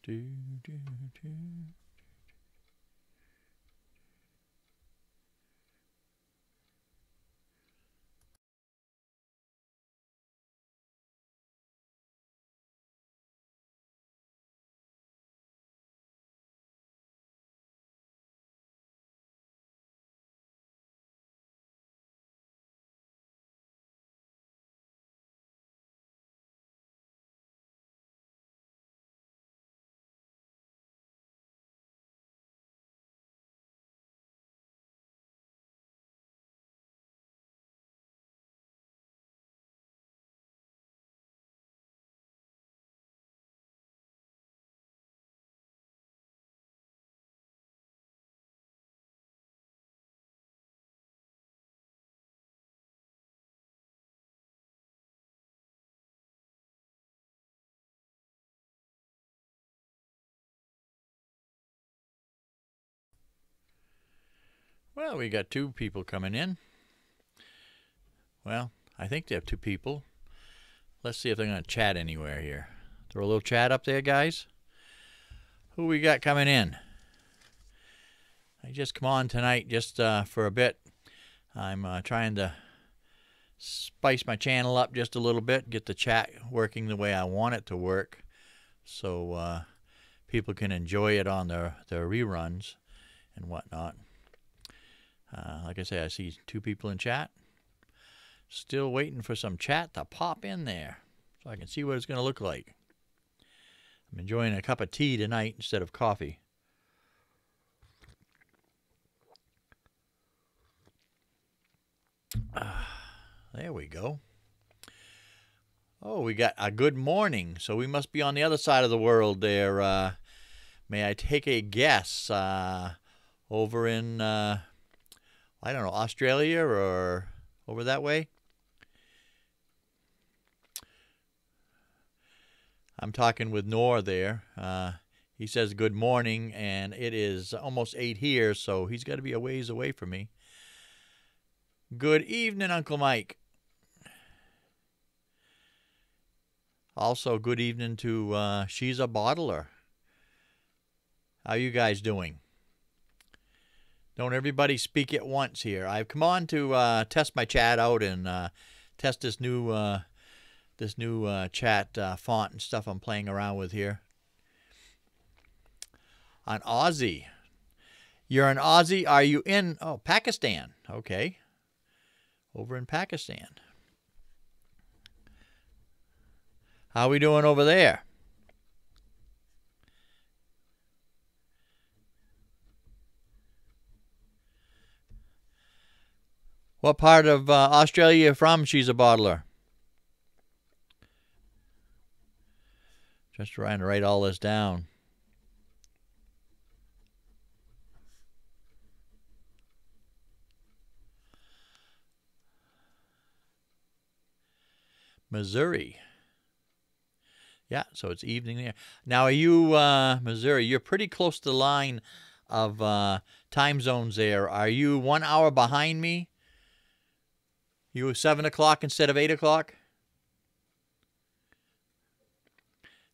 Do, do, do. Well, we got two people coming in. Well, I think they have two people. Let's see if they're going to chat anywhere here. Throw a little chat up there, guys. Who we got coming in? I just come on tonight just for a bit. I'm trying to spice my channel up just a little bit, get the chat working the way I want it to work, so people can enjoy it on their reruns and whatnot. Like I say, I see two people in chat. Still waiting for some chat to pop in there so I can see what it's going to look like. I'm enjoying a cup of tea tonight instead of coffee. There we go. Oh, we got a good morning, so we must be on the other side of the world there. May I take a guess? Over in, I don't know, Australia or over that way? I'm talking with Nor there. He says good morning, and it is almost 8 here, so he's got to be a ways away from me. Good evening, Uncle Mike. Also, good evening to She's a Bottler. How you guys doing? Don't everybody speak at once here. I've come on to test my chat out and test this new chat font and stuff I'm playing around with here. On Aussie. You're an Aussie. Are you in Pakistan? Okay. Over in Pakistan. How we doing over there? What part of Australia are you from? She's a bottler. Just trying to write all this down. Missouri. Yeah, so it's evening there. Now, are you, Missouri, you're pretty close to the line of time zones there. Are you 1 hour behind me? You 7 o'clock instead of 8 o'clock?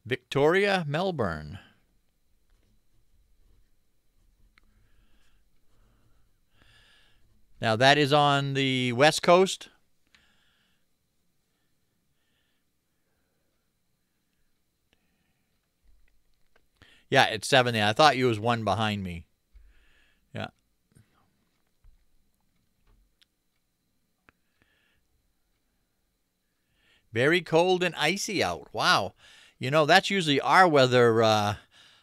Victoria, Melbourne. Now, that is on the West Coast? Yeah, it's 7 there. I thought you was 1 behind me. Yeah. Very cold and icy out. Wow. You know, that's usually our weather,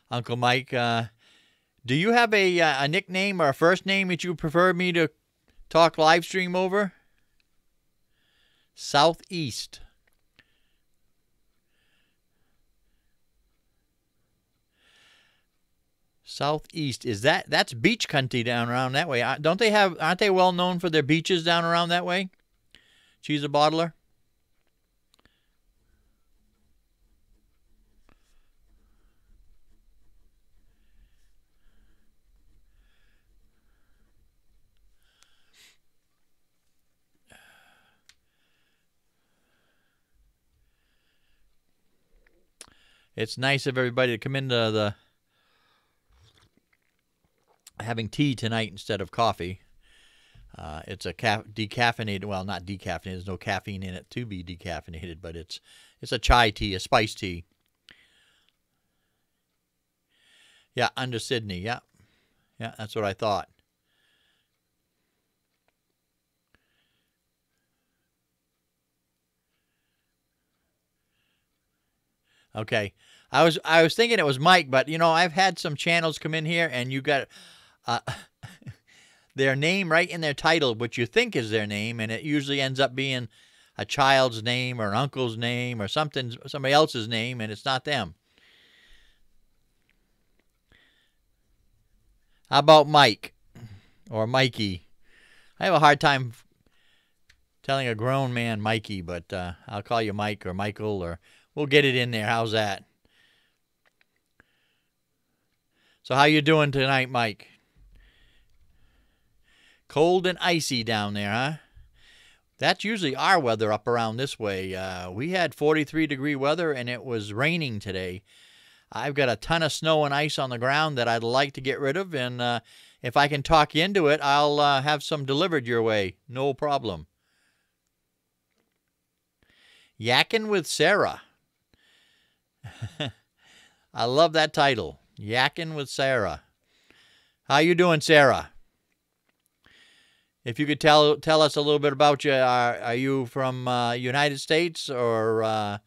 Uncle Mike. Do you have a nickname or a first name that you prefer me to talk live stream over? Southeast. Southeast. Is that's beach country down around that way? Don't they have? Aren't they well known for their beaches down around that way? She's a bottler. It's nice of everybody to come into the having tea tonight instead of coffee. It's a decaffeinated, well, not decaffeinated. There's no caffeine in it to be decaffeinated, but it's a chai tea, a spice tea. Yeah, under Sydney. Yeah, yeah, that's what I thought. Okay, I was thinking it was Mike, but you know I've had some channels come in here and you got uh, their name right in their title, which you think is their name, and it usually ends up being a child's name or an uncle's name or somebody else's name, and it's not them. How about Mike or Mikey? I have a hard time telling a grown man Mikey, but I'll call you Mike or Michael, or we'll get it in there. How's that? So how you doing tonight, Mike? Cold and icy down there, huh? That's usually our weather up around this way. We had 43-degree weather, and it was raining today. I've got a ton of snow and ice on the ground that I'd like to get rid of, and if I can talk you into it, I'll have some delivered your way. No problem. Yakkin' with Sarah. I love that title. Yakkin' with Sarah. How you doing, Sarah? If you could tell us a little bit about you. Are you from United States or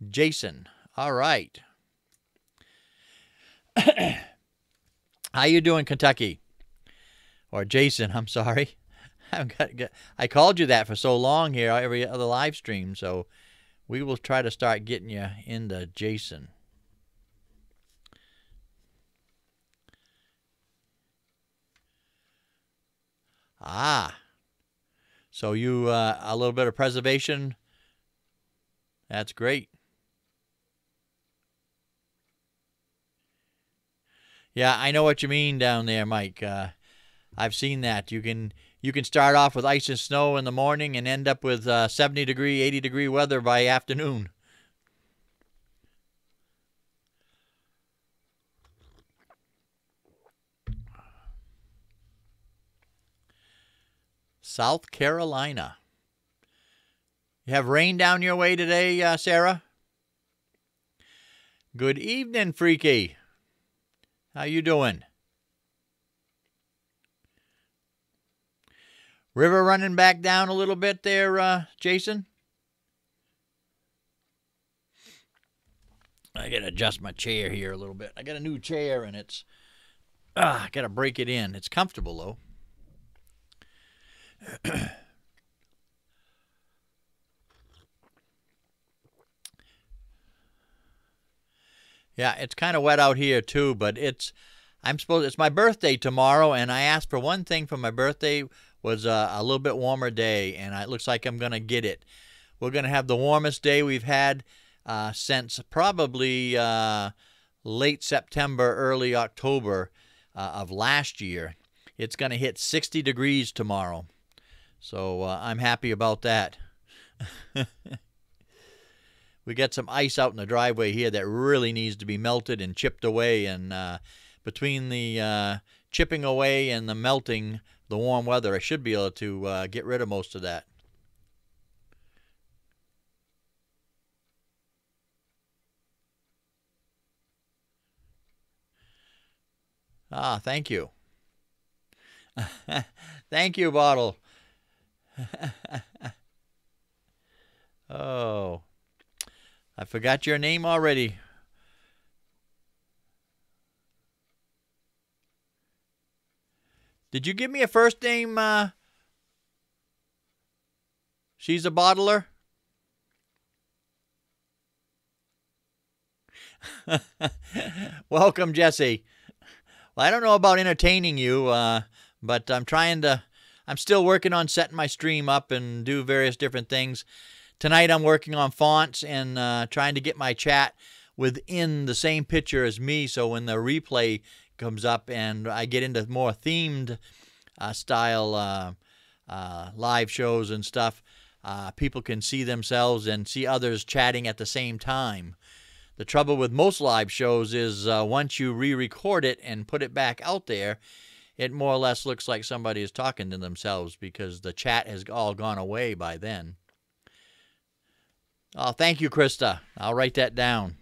Jason? All right. How you doing, Kentucky? Or Jason, I'm sorry. I called you that for so long here, every other live stream, so we will try to start getting you into Jason. Ah, so you a little bit of preservation. That's great. Yeah, I know what you mean down there, Mike. I've seen that. You can start off with ice and snow in the morning and end up with 70-degree, 80-degree weather by afternoon. South Carolina. You have rain down your way today, Sarah? Good evening, Freaky. How you doing? River running back down a little bit there, Jason? I gotta adjust my chair here a little bit. I got a new chair and it's I gotta break it in. It's comfortable though. Yeah, it's kind of wet out here too, but it's my birthday tomorrow, and I asked for one thing for my birthday was a little bit warmer day, and it looks like I'm gonna get it. We're gonna have the warmest day we've had since probably late September, early October of last year. It's gonna hit 60 degrees tomorrow, so I'm happy about that. We got some ice out in the driveway here that really needs to be melted and chipped away, and between the chipping away and the melting, the warm weather, I should be able to get rid of most of that. Ah, thank you. Thank you, Bottle. Oh, I forgot your name already. Did you give me a first name? She's a bottler? Welcome, Jesse. Well, I don't know about entertaining you, but I'm still working on setting my stream up and do various different things. Tonight I'm working on fonts and trying to get my chat within the same picture as me, so when the replay comes up and I get into more themed style live shows and stuff, people can see themselves and see others chatting at the same time. The trouble with most live shows is once you re-record it and put it back out there, it more or less looks like somebody is talking to themselves because the chat has all gone away by then. Oh, thank you, Krista. I'll write that down.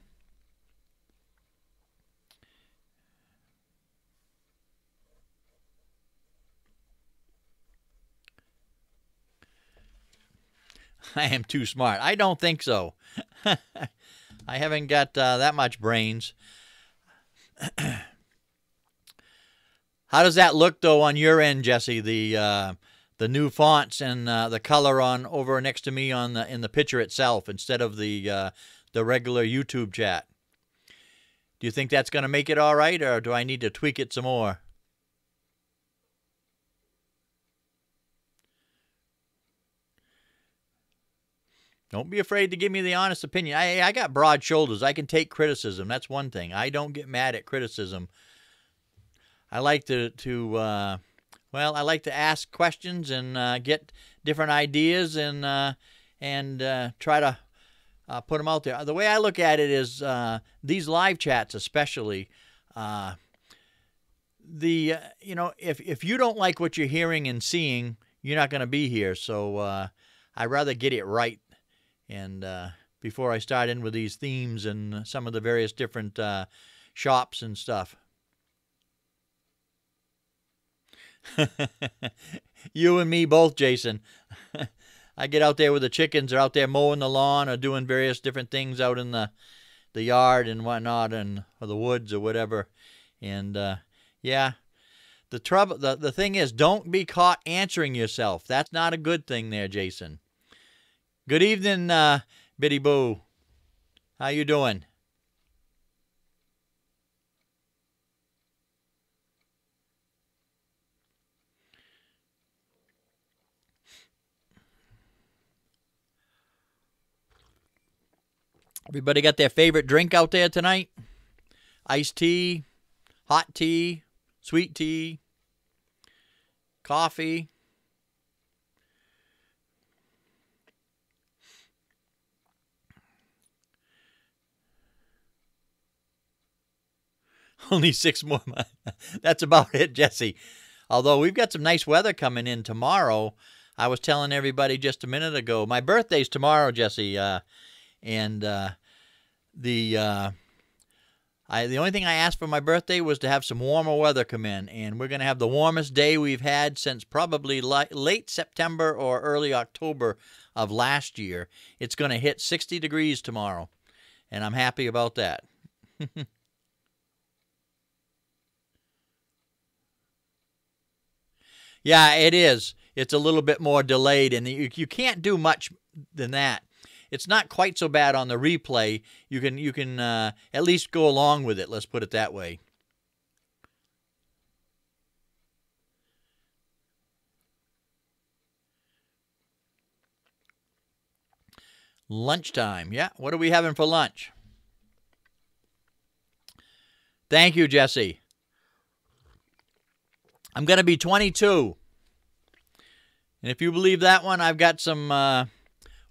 I am too smart. I don't think so. I haven't got that much brains. How does that look, though, on your end, Jesse? The new fonts and the color on over next to me on in the picture itself instead of the regular YouTube chat. Do you think that's going to make it all right, or do I need to tweak it some more? Don't be afraid to give me the honest opinion. I got broad shoulders. I can take criticism. That's one thing. I don't get mad at criticism. I like to I like to ask questions and get different ideas and try to put them out there. The way I look at it is these live chats, especially, if you don't like what you're hearing and seeing, you're not going to be here. So I'd rather get it right. And before I start in with these themes and some of the various different shops and stuff. You and me both, Jason. I get out there with the chickens, or out there mowing the lawn, or doing various different things out in the yard and whatnot, or the woods or whatever. And yeah, the trouble, the thing is, don't be caught answering yourself. That's not a good thing, there, Jason. Good evening, Biddy Boo. How you doing? Everybody got their favorite drink out there tonight? Iced tea, hot tea, sweet tea, coffee. Only 6 more months. That's about it, Jesse. Although we've got some nice weather coming in tomorrow. I was telling everybody just a minute ago, my birthday's tomorrow, Jesse. And the only thing I asked for my birthday was to have some warmer weather come in. And we're going to have the warmest day we've had since probably late September or early October of last year. It's going to hit 60 degrees tomorrow. And I'm happy about that. Yeah, it is. It's a little bit more delayed, and you can't do much than that. It's not quite so bad on the replay. You can at least go along with it. Let's put it that way. Lunchtime. Yeah, what are we having for lunch? Thank you, Jesse. I'm going to be 22. And if you believe that one, I've got some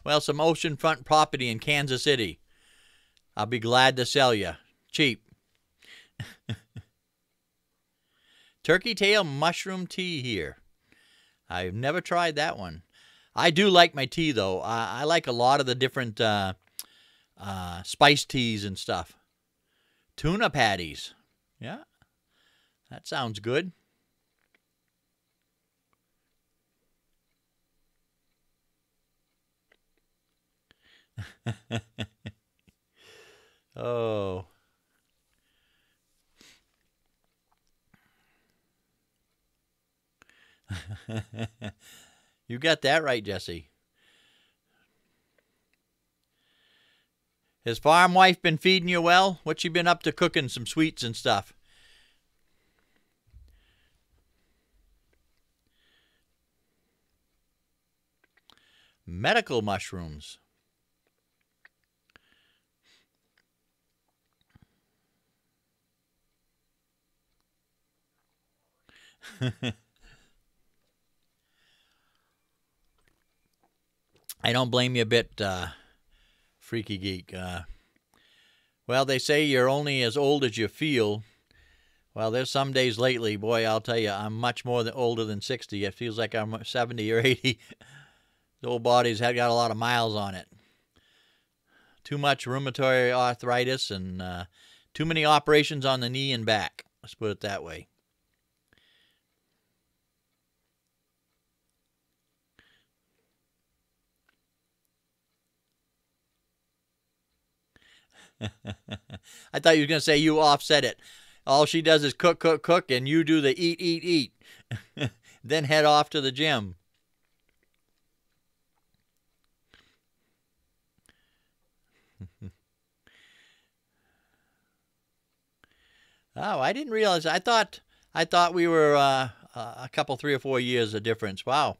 oceanfront property in Kansas City. I'll be glad to sell you. Cheap. Turkey tail mushroom tea here. I've never tried that one. I do like my tea, though. I like a lot of the different spice teas and stuff. Tuna patties. Yeah, that sounds good. Oh. You got that right, Jesse. Has farm wife been feeding you well? What's she been up to cooking some sweets and stuff? Medical mushrooms. I don't blame you a bit, Freaky Geek. Well, they say you're only as old as you feel. Well, there's some days lately, boy, I'll tell you, I'm much more older than 60. It feels like I'm 70 or 80. The old body's got a lot of miles on it. Too much rheumatoid arthritis and too many operations on the knee and back. Let's put it that way. I thought you were going to say you offset it. All she does is cook, cook, cook, and you do the eat, eat, eat. Then head off to the gym. Oh, I didn't realize. I thought we were a couple, 3 or 4 years of difference. Wow.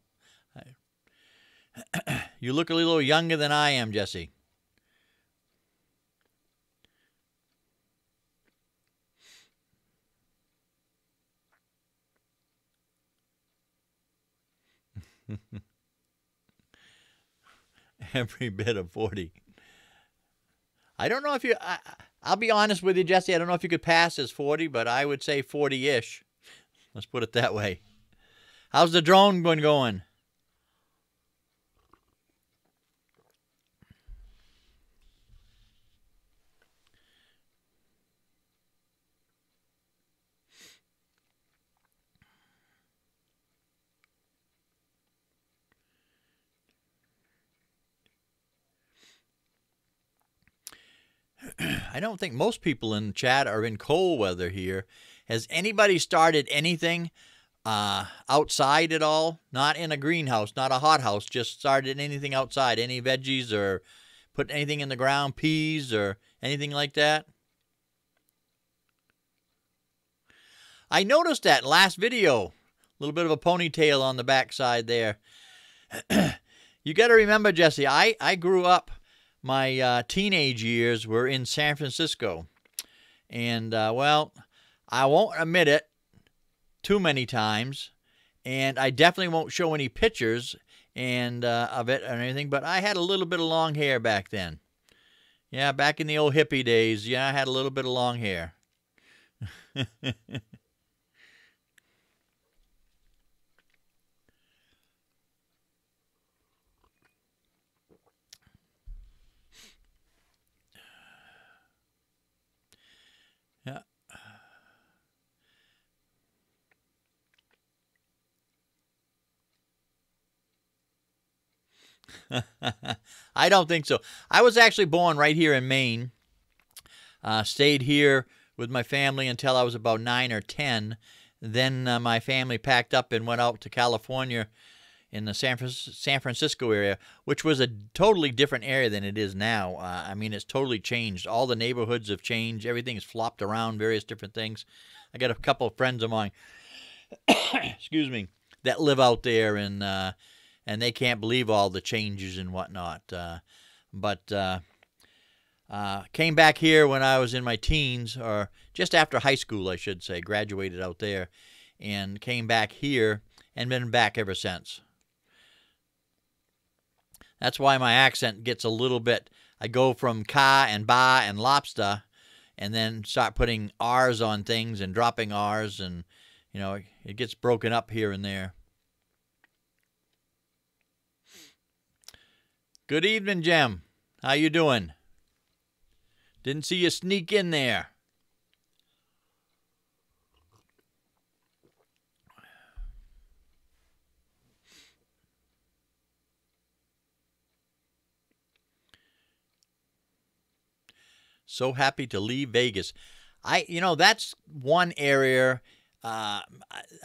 You look a little younger than I am, Jesse. Every bit of 40. I don't know if you... I'll be honest with you, Jesse. I don't know if you could pass as 40, but I would say 40-ish. Let's put it that way. How's the drone one going? I don't think most people in chat are in cold weather here. Has anybody started anything outside at all? Not in a greenhouse, not a hothouse, just started anything outside? Any veggies or put anything in the ground, peas or anything like that? I noticed that last video. A little bit of a ponytail on the backside there. You got to remember, Jesse, I grew up, my teenage years were in San Francisco. And, well, I won't admit it too many times, and I definitely won't show any pictures of it or anything, but I had a little bit of long hair back then. Yeah, back in the old hippie days, yeah, I had a little bit of long hair. Yeah. I don't think so. I was actually born right here in Maine. Stayed here with my family until I was about 9 or 10. Then my family packed up and went out to California in the San Francisco area, which was a totally different area than it is now. I mean, it's totally changed. All the neighborhoods have changed. Everything is flopped around, various different things. I got a couple of friends of mine, excuse me, that live out there, and they can't believe all the changes and whatnot. But came back here when I was in my teens, or just after high school, I should say. Graduated out there and came back here and been back ever since. That's why my accent gets a little bit, I go from ka and ba and lobster and then start putting R's on things and dropping R's, and, you know, it gets broken up here and there. Good evening, Jem. How you doing? Didn't see you sneak in there. So happy to leave Vegas. You know, that's one area. I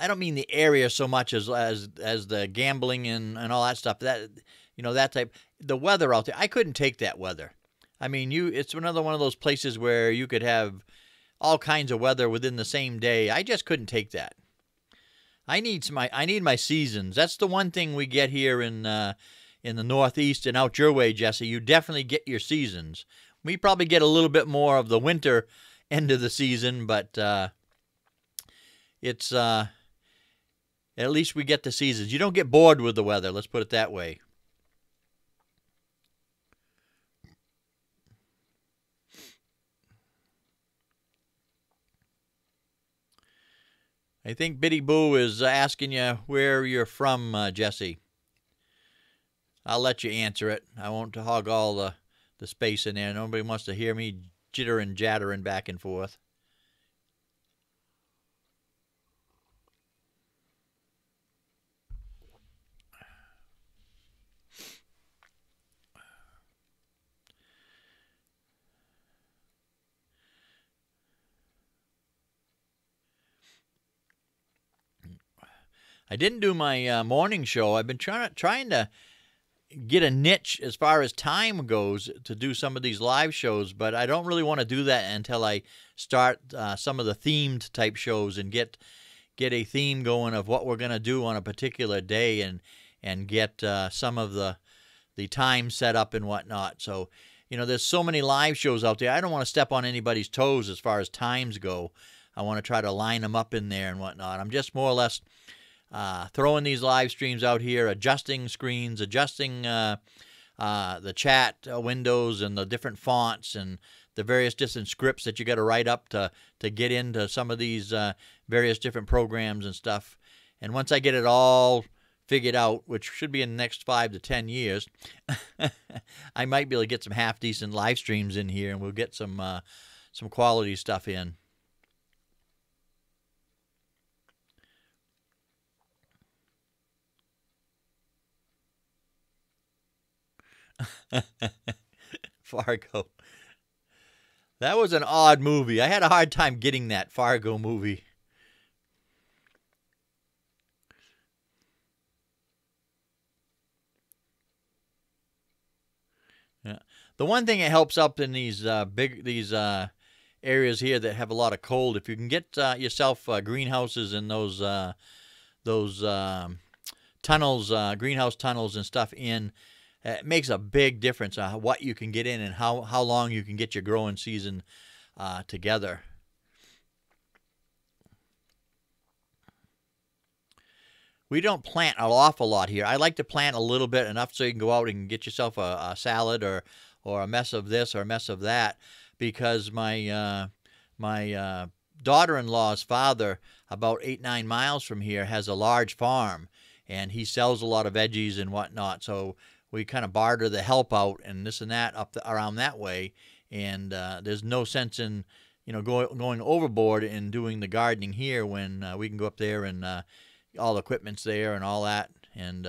don't mean the area so much as the gambling and all that stuff. That, you know, that type. The weather out there, I couldn't take that weather. I mean, it's another one of those places where you could have all kinds of weather within the same day. I just couldn't take that. I need my seasons. That's the one thing we get here in the Northeast and out your way, Jesse. You definitely get your seasons. We probably get a little bit more of the winter end of the season, but it's at least we get the seasons. You don't get bored with the weather. Let's put it that way. I think Biddy Boo is asking you where you're from, Jesse. I'll let you answer it. I won't hog all the space in there. Nobody wants to hear me jittering, jattering back and forth. I didn't do my morning show. I've been trying to get a niche as far as time goes to do some of these live shows, but I don't really want to do that until I start some of the themed type shows and get a theme going of what we're going to do on a particular day, and get some of the time set up and whatnot. So, there's so many live shows out there. I don't want to step on anybody's toes as far as times go. I want to try to line them up in there and whatnot. I'm just more or less throwing these live streams out here, adjusting screens, adjusting the chat windows and the different fonts and the various different scripts that you got to write up to get into some of these various different programs and stuff. And once I get it all figured out, which should be in the next 5 to 10 years, I might be able to get some half-decent live streams in here, and we'll get some quality stuff in. Fargo. That was an odd movie. I had a hard time getting that Fargo movie. Yeah. The one thing that helps up in these areas here that have a lot of cold, if you can get yourself greenhouses and those tunnels, greenhouse tunnels and stuff in, it makes a big difference on what you can get in and how long you can get your growing season together. We don't plant an awful lot here. I like to plant a little bit, enough so you can go out and get yourself a salad or a mess of this or a mess of that, because my daughter-in-law's father, about 8-9 miles from here, has a large farm, and he sells a lot of veggies and whatnot. So we kind of barter the help out and this and that around that way, and there's no sense in going overboard in doing the gardening here when we can go up there and all the equipment's there and all that. And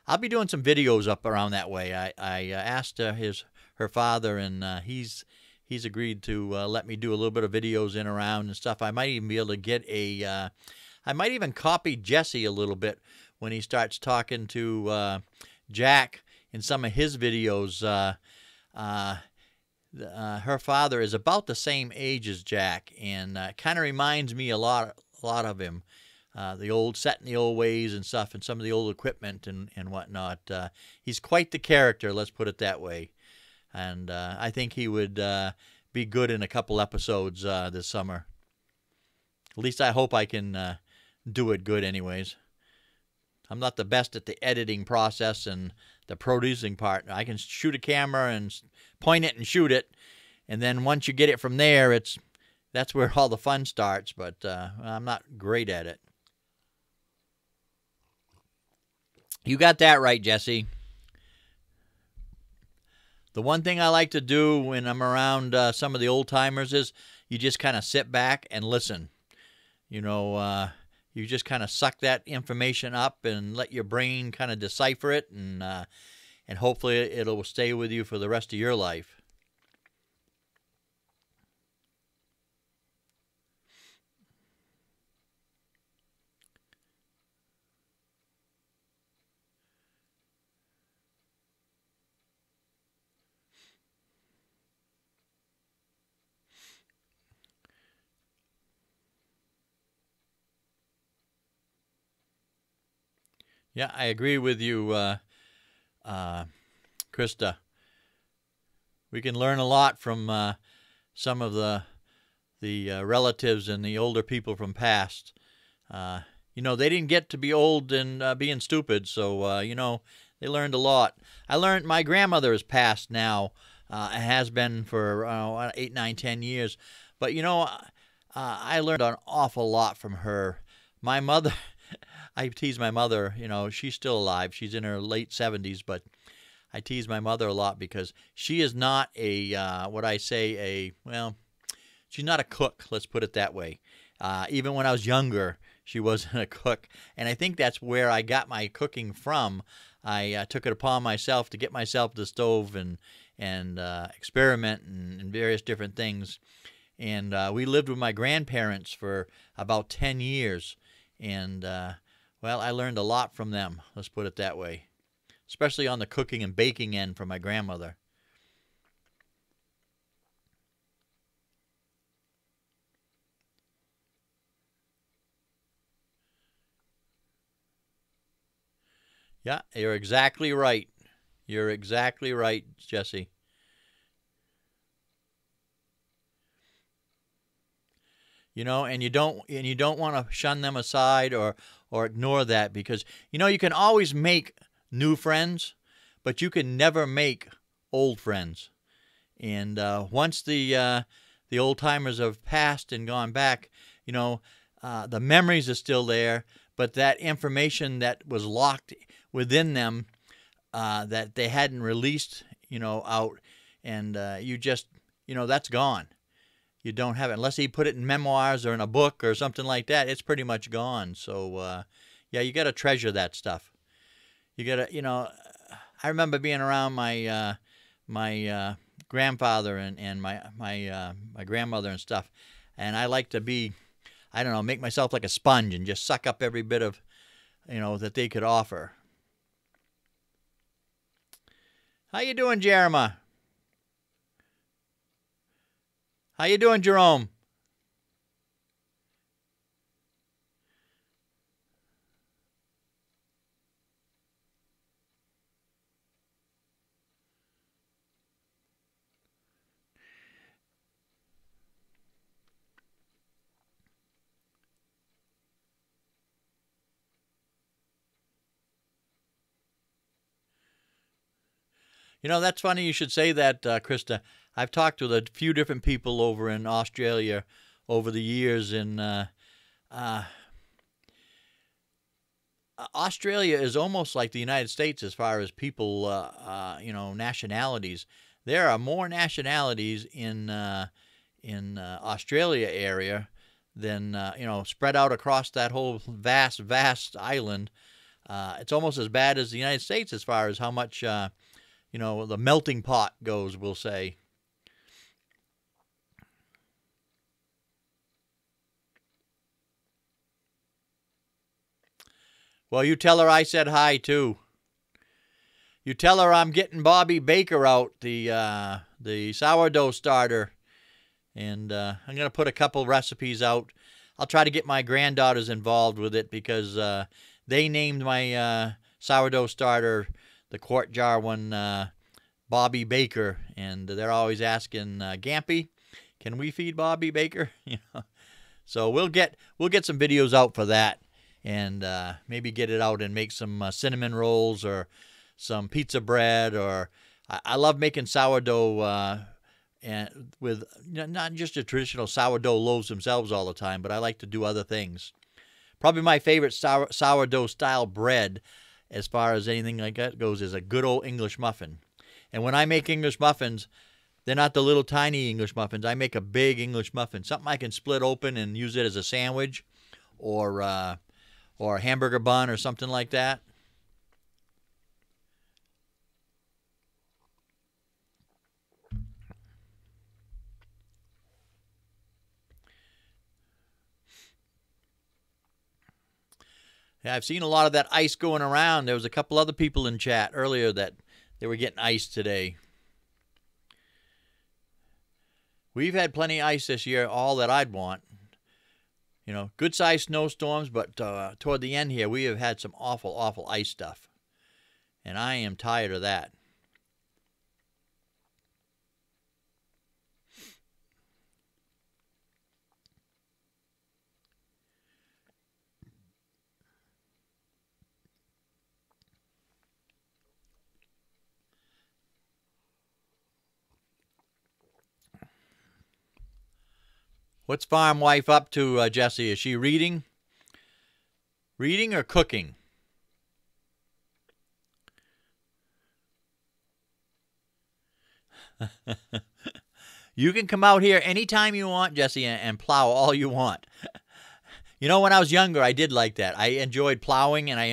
I'll be doing some videos up around that way. I asked her father, and he's agreed to let me do a little bit of videos in around and stuff. I might even be able to get I might even copy Jesse a little bit when he starts talking to Jack in some of his videos. Her father is about the same age as Jack, and kind of reminds me a lot of him. The old set in the old ways and stuff, and some of the old equipment and whatnot. He's quite the character, let's put it that way. And I think he would be good in a couple episodes this summer. At least I hope I can do it good anyways. I'm not the best at the editing process and the producing part. I can shoot a camera and point it and shoot it, and then once you get it from there, that's where all the fun starts, but I'm not great at it. You got that right, Jesse. The one thing I like to do when I'm around some of the old-timers is you just kind of sit back and listen. You just kind of suck that information up and let your brain kind of decipher it, and hopefully it'll stay with you for the rest of your life. Yeah, I agree with you, Krista. We can learn a lot from some of the relatives and the older people from past. They didn't get to be old and being stupid, so they learned a lot. I learned my grandmother is passed now, has been for 8, 9, 10 years, but I learned an awful lot from her. My mother, I tease my mother, she's still alive. She's in her late 70s, but I tease my mother a lot because she is not what I say, well, she's not a cook, let's put it that way. Even when I was younger, she wasn't a cook. And I think that's where I got my cooking from. I took it upon myself to get myself the stove and experiment and various different things. And we lived with my grandparents for about 10 years. And, well, I learned a lot from them, let's put it that way, especially on the cooking and baking end from my grandmother. Yeah, you're exactly right. You're exactly right, Jesse. And you don't want to shun them aside or ignore that because you can always make new friends, but you can never make old friends. And once the old timers have passed and gone back, the memories are still there, but that information that was locked within them that they hadn't released, out, and you just, that's gone. You don't have it unless he put it in memoirs or in a book or something like that. It's pretty much gone. So yeah, you got to treasure that stuff. You got to, I remember being around my grandfather and my grandmother and stuff, and I like to be, I don't know, make myself like a sponge and just suck up every bit of, that they could offer. How you doing, Jeremiah? How you doing, Jerome? That's funny you should say that, Krista. I've talked with a few different people over in Australia over the years, and uh, Australia is almost like the United States as far as people, nationalities. There are more nationalities in Australia area than spread out across that whole vast island. It's almost as bad as the United States as far as how much the melting pot goes, we'll say. Well, you tell her I said hi too. You tell her I'm getting Bobby Baker out, the sourdough starter, and I'm gonna put a couple recipes out. I'll try to get my granddaughters involved with it because they named my sourdough starter, the quart jar one, Bobby Baker, and they're always asking, Gampy, can we feed Bobby Baker? So we'll get some videos out for that, and maybe get it out and make some cinnamon rolls or some pizza bread. Or I love making sourdough and with not just the traditional sourdough loaves themselves all the time, but I like to do other things. Probably my favorite sourdough style bread, as far as anything like that goes, is a good old English muffin. And when I make English muffins, they're not the little tiny English muffins. I make a big English muffin, something I can split open and use it as a sandwich, or a hamburger bun or something like that. Yeah, I've seen a lot of that ice going around. There was a couple other people in chat earlier that they were getting ice today. We've had plenty of ice this year, all that I'd want. Good sized snowstorms, but toward the end here, we have had some awful, awful ice stuff. And I am tired of that. What's Farm Wife up to, Jesse? Is she reading? Reading or cooking? You can come out here anytime you want, Jesse, and plow all you want. You know, when I was younger, I did like that. I enjoyed plowing, and I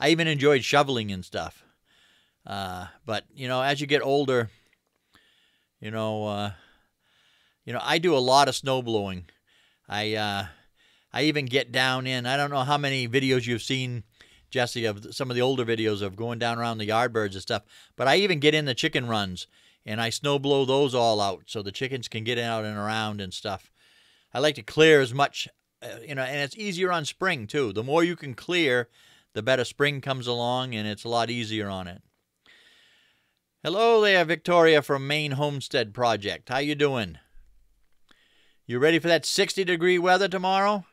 even enjoyed shoveling and stuff. But you know, as you get older, you know, I do a lot of snow blowing. I even get down in. I don't know how many videos you've seen, Jesse, of some of the older videos of going down around the Yardbirds and stuff. But I even get in the chicken runs, and I snow blow those all out so the chickens can get out and around and stuff. I like to clear as much, and it's easier on spring too. The more you can clear, the better spring comes along, and it's a lot easier on it. Hello there, Victoria from Maine Homestead Project. How you doing? You ready for that 60-degree weather tomorrow?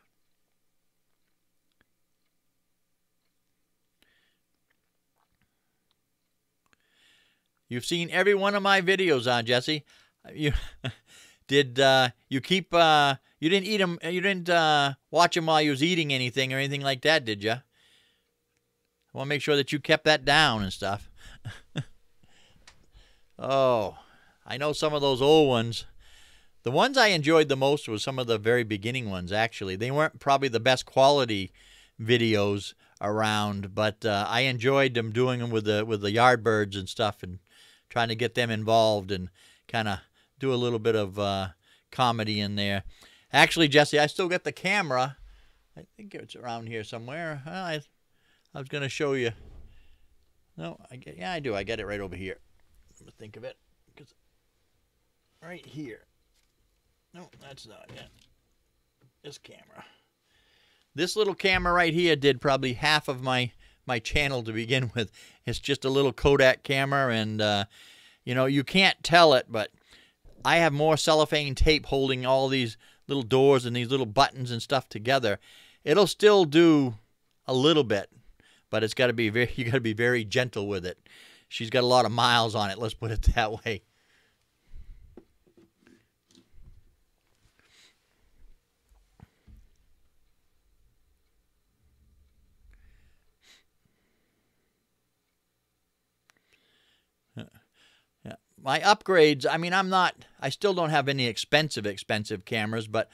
You've seen every one of my videos, Jesse. You did you keep you didn't eat them, you didn't watch them while you was eating anything or anything like that, did you? I want to make sure that you kept that down and stuff. Oh, I know some of those old ones. The ones I enjoyed the most were some of the very beginning ones, actually. They weren't probably the best quality videos around, but I enjoyed them doing them with the Yardbirds and stuff, and trying to get them involved and kind of do a little bit of comedy in there. Actually, Jesse, I still got the camera. I think it's around here somewhere. I was going to show you. No, yeah, I do. I got it right over here. Let me think of it. Right here. No, that's not it. This camera. This little camera right here did probably half of my channel to begin with. It's just a little Kodak camera, and you know, you can't tell it, but I have more cellophane tape holding all these little doors and these little buttons and stuff together. It'll still do a little bit, but it's got to be you got to be very gentle with it. She's got a lot of miles on it, let's put it that way. Yeah. My upgrades, I mean, I still don't have any expensive cameras, but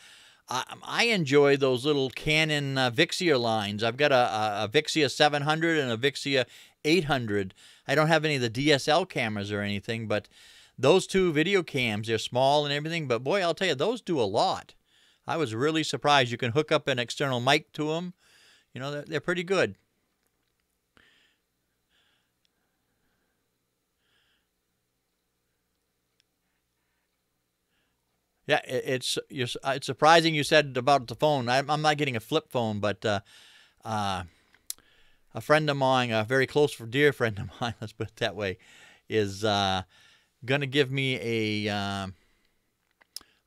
I enjoy those little Canon Vixia lines. I've got a Vixia 700 and a Vixia 800. I don't have any of the DSL cameras or anything, but those two video cams, they're small and everything, but boy, I'll tell you, those do a lot. I was really surprised. You can hook up an external mic to them. You know, they're pretty good. Yeah, it's surprising you said about the phone. I'm not getting a flip phone, but a friend of mine, a very close, dear friend of mine, let's put it that way, is going to give me a,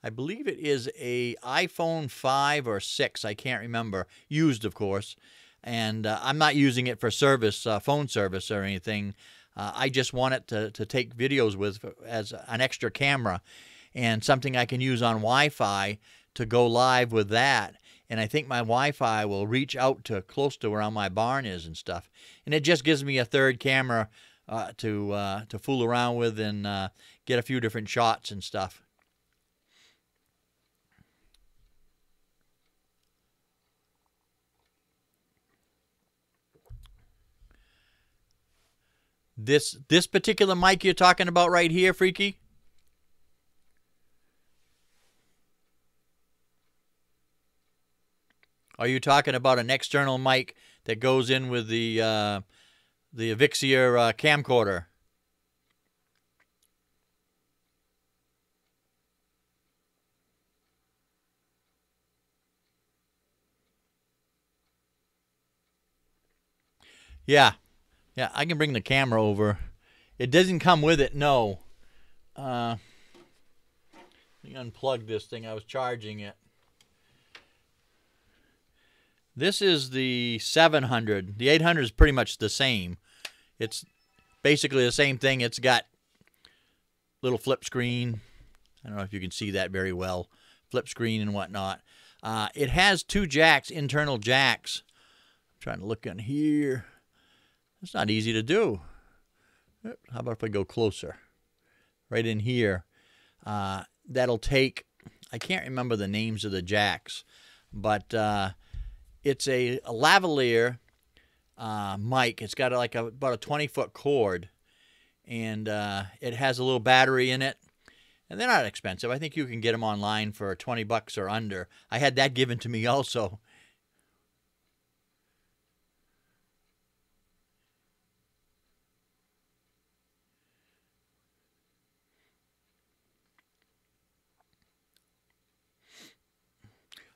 I believe it is a iPhone 5 or 6, I can't remember, used of course, and I'm not using it for service, phone service or anything. I just want it to take videos with as an extra camera, and something I can use on Wi-Fi to go live with that. And I think my Wi-Fi will reach out to close to where my barn is and stuff. And it just gives me a third camera to fool around with and get a few different shots and stuff. This particular mic you're talking about right here, Freaky? Are you talking about an external mic that goes in with the Vixia camcorder? Yeah, I can bring the camera over. It doesn't come with it, no. Let me unplug this thing. I was charging it. This is the 700. The 800 is pretty much the same. It's basically the same thing. It's got little flip screen. I don't know if you can see that very well. Flip screen and whatnot. It has two jacks, internal jacks Trying to look in here. It's not easy to do. How about if I go closer? Right in here. That'll take, I can't remember the names of the jacks, but it's a lavalier mic. It's got like about a 20-foot cord, and it has a little battery in it. And they're not expensive. I think you can get them online for $20 or under. I had that given to me also.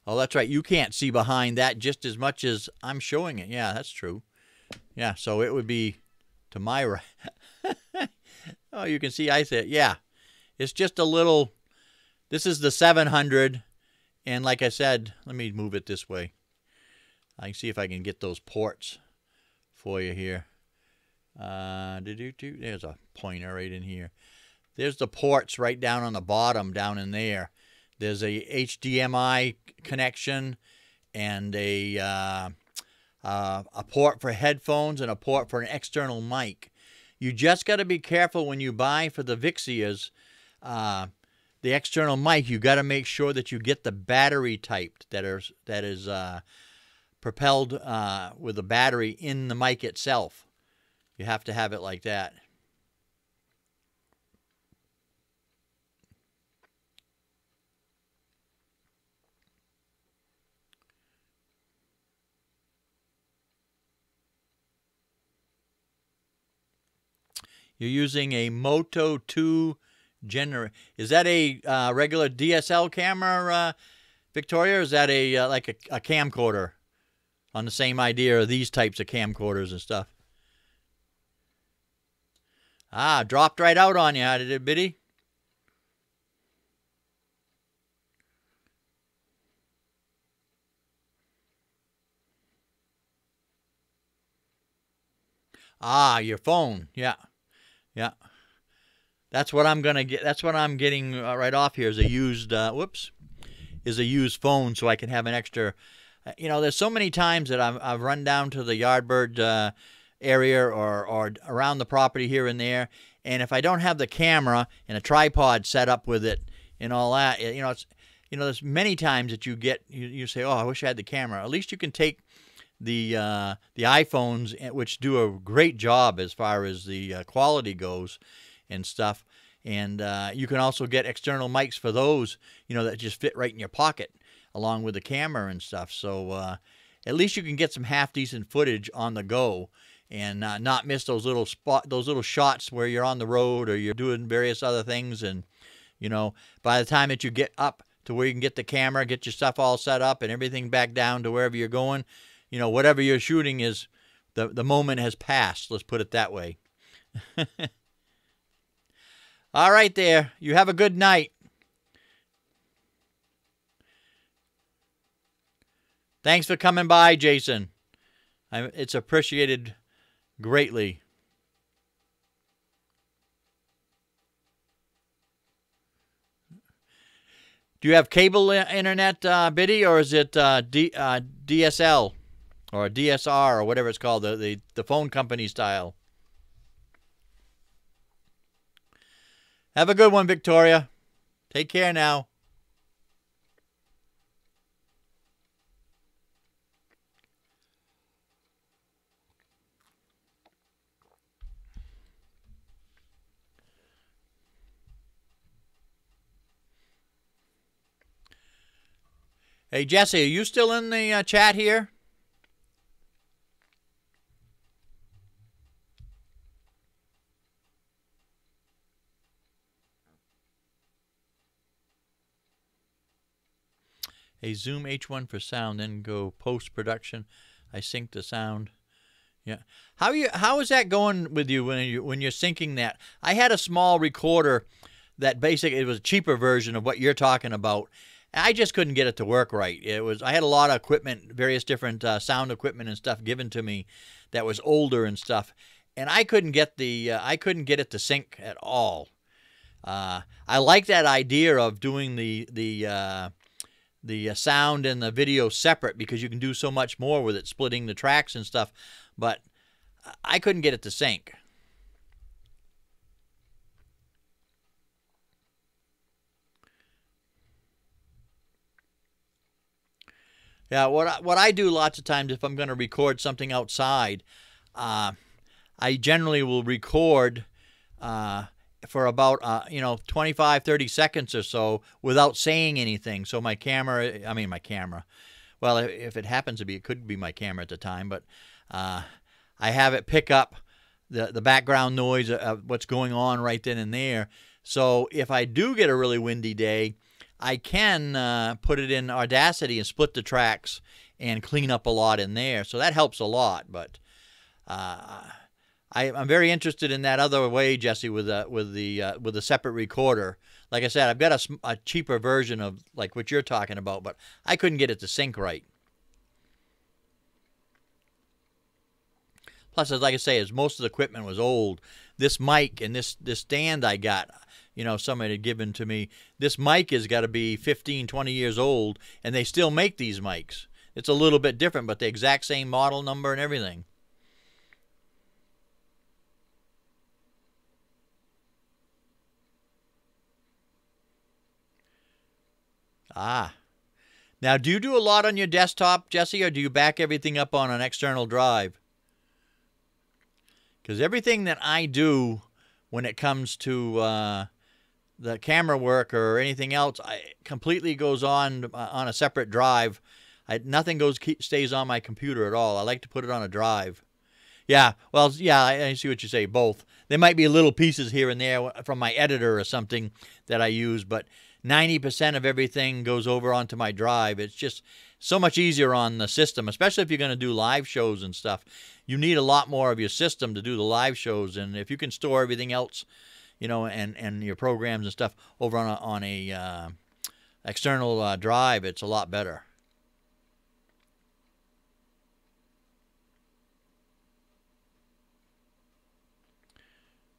Oh, that's right. You can't see behind that just as much as I'm showing it. Yeah, that's true. Yeah, so it would be to my right. Oh, you can see I said, yeah. It's just a little, this is the 700. And like I said, let me move it this way. I can see if I can get those ports for you here. There's a pointer right in here. There's the ports right down on the bottom, down in there. There's a HDMI connection and a port for headphones and a port for an external mic. You just got to be careful when you buy for the Vixias, the external mic. You got to make sure that you get the battery typed that is propelled with a battery in the mic itself. You have to have it like that. You're using a Moto 2 generator. Is that a regular DSL camera, Victoria, or is that a like a camcorder on the same idea of these types of camcorders and stuff? Ah, dropped right out on you, did it, Biddy? Ah, your phone. Yeah. Yeah. That's what I'm going to get. That's what I'm getting right off here is a used, is a used phone so I can have an extra. You know, there's so many times that I've run down to the Yardbird area or around the property here and there, and if I don't have the camera and a tripod set up with it and all that, there's many times that you say, oh, I wish I had the camera. At least you can take the iPhones, which do a great job as far as the quality goes and stuff. And you can also get external mics for those, that just fit right in your pocket along with the camera and stuff. So at least you can get some half-decent footage on the go and not miss those little shots where you're on the road or you're doing various other things. And, by the time that you get up to where you can get the camera, get your stuff all set up and everything back down to wherever you're going, whatever you're shooting is, the moment has passed. Let's put it that way. All right there. You have a good night. Thanks for coming by, Jason. It's appreciated greatly. Do you have cable internet, Biddy, or is it DSL or DSR or whatever it's called, the phone company style? Have a good one, Victoria. Take care now. Hey, Jesse, are you still in the chat here? A Zoom H1 for sound, then go post-production. I sync the sound. Yeah. How is that going with you when you're syncing that? I had a small recorder that basically it was a cheaper version of what you're talking about. I just couldn't get it to work right. I had a lot of equipment, various different sound equipment and stuff given to me that was older and stuff, and I couldn't get it to sync at all. I like that idea of doing the sound and the video separate because you can do so much more with it, splitting the tracks and stuff. But I couldn't get it to sync. Yeah, what I do lots of times if I'm going to record something outside, I generally will record for about 25, 30 seconds or so without saying anything. So my camera, well, if it happens to be, it could be my camera at the time, but I have it pick up the background noise of what's going on right then and there. So if I do get a really windy day, I can put it in Audacity and split the tracks and clean up a lot in there. So that helps a lot. But I'm very interested in that other way, Jesse, with the separate recorder. Like I said, I've got a cheaper version of like what you're talking about, but I couldn't get it to sync right. Plus, as like I say, as most of the equipment was old, this mic and this stand I got, somebody had given to me, this mic has got to be 15, 20 years old, and they still make these mics. It's a little bit different, but the exact same model number and everything. Ah. Now, do you do a lot on your desktop, Jesse, or do you back everything up on an external drive? Because everything that I do when it comes to the camera work or anything else, completely goes on a separate drive. Nothing stays on my computer at all. I like to put it on a drive. Yeah, well, yeah, I see what you say, both. There might be little pieces here and there from my editor or something that I use, but 90% of everything goes over onto my drive. It's just so much easier on the system, especially if you're going to do live shows and stuff. You need a lot more of your system to do the live shows, and if you can store everything else, and your programs and stuff over on a external drive, it's a lot better.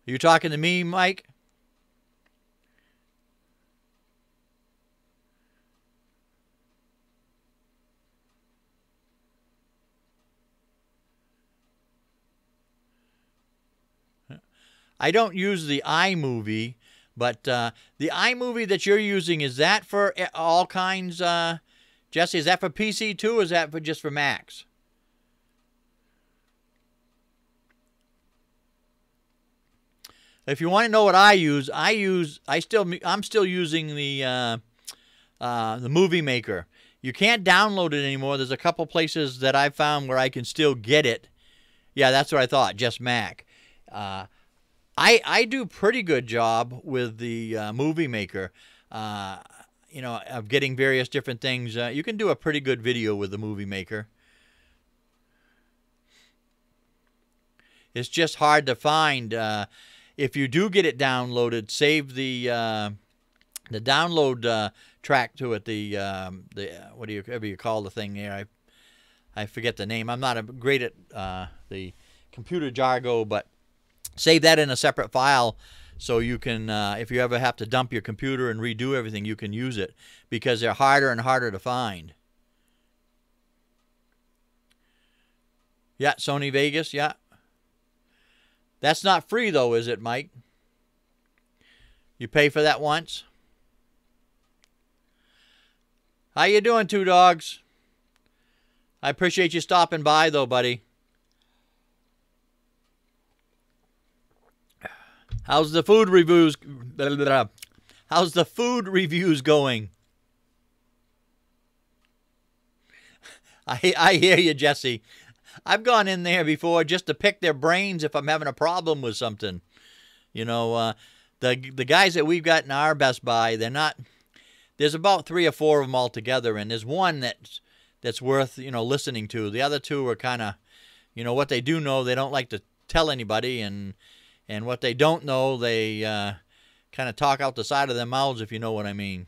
Are you talking to me, Mike? I don't use the iMovie, but the iMovie that you're using, is that for all kinds, Jesse? Is that for PC too, or is that just for Macs? If you want to know what I'm still using the Movie Maker. You can't download it anymore. There's a couple places that I've found where I can still get it. Yeah, that's what I thought, just Mac. I do pretty good job with the Movie Maker, of getting various different things. You can do a pretty good video with the Movie Maker. It's just hard to find. If you do get it downloaded, save the download track to it. Whatever you call the thing there. I forget the name. I'm not great at the computer jargon, but save that in a separate file so you can, if you ever have to dump your computer and redo everything, you can use it, because they're harder and harder to find. Yeah, Sony Vegas, yeah. That's not free though, is it, Mike? You pay for that once? How you doing, Two Dogs? I appreciate you stopping by though, buddy. How's the food reviews? How's the food reviews going? I hear you, Jesse. I've gone in there before just to pick their brains if I'm having a problem with something. The guys that we've got in our Best Buy, they're not. There's about 3 or 4 of them all together, and there's one that's worth listening to. The other 2 are kind of, what they do know, they don't like to tell anybody, and what they don't know, they kind of talk out the side of their mouths, if you know what I mean.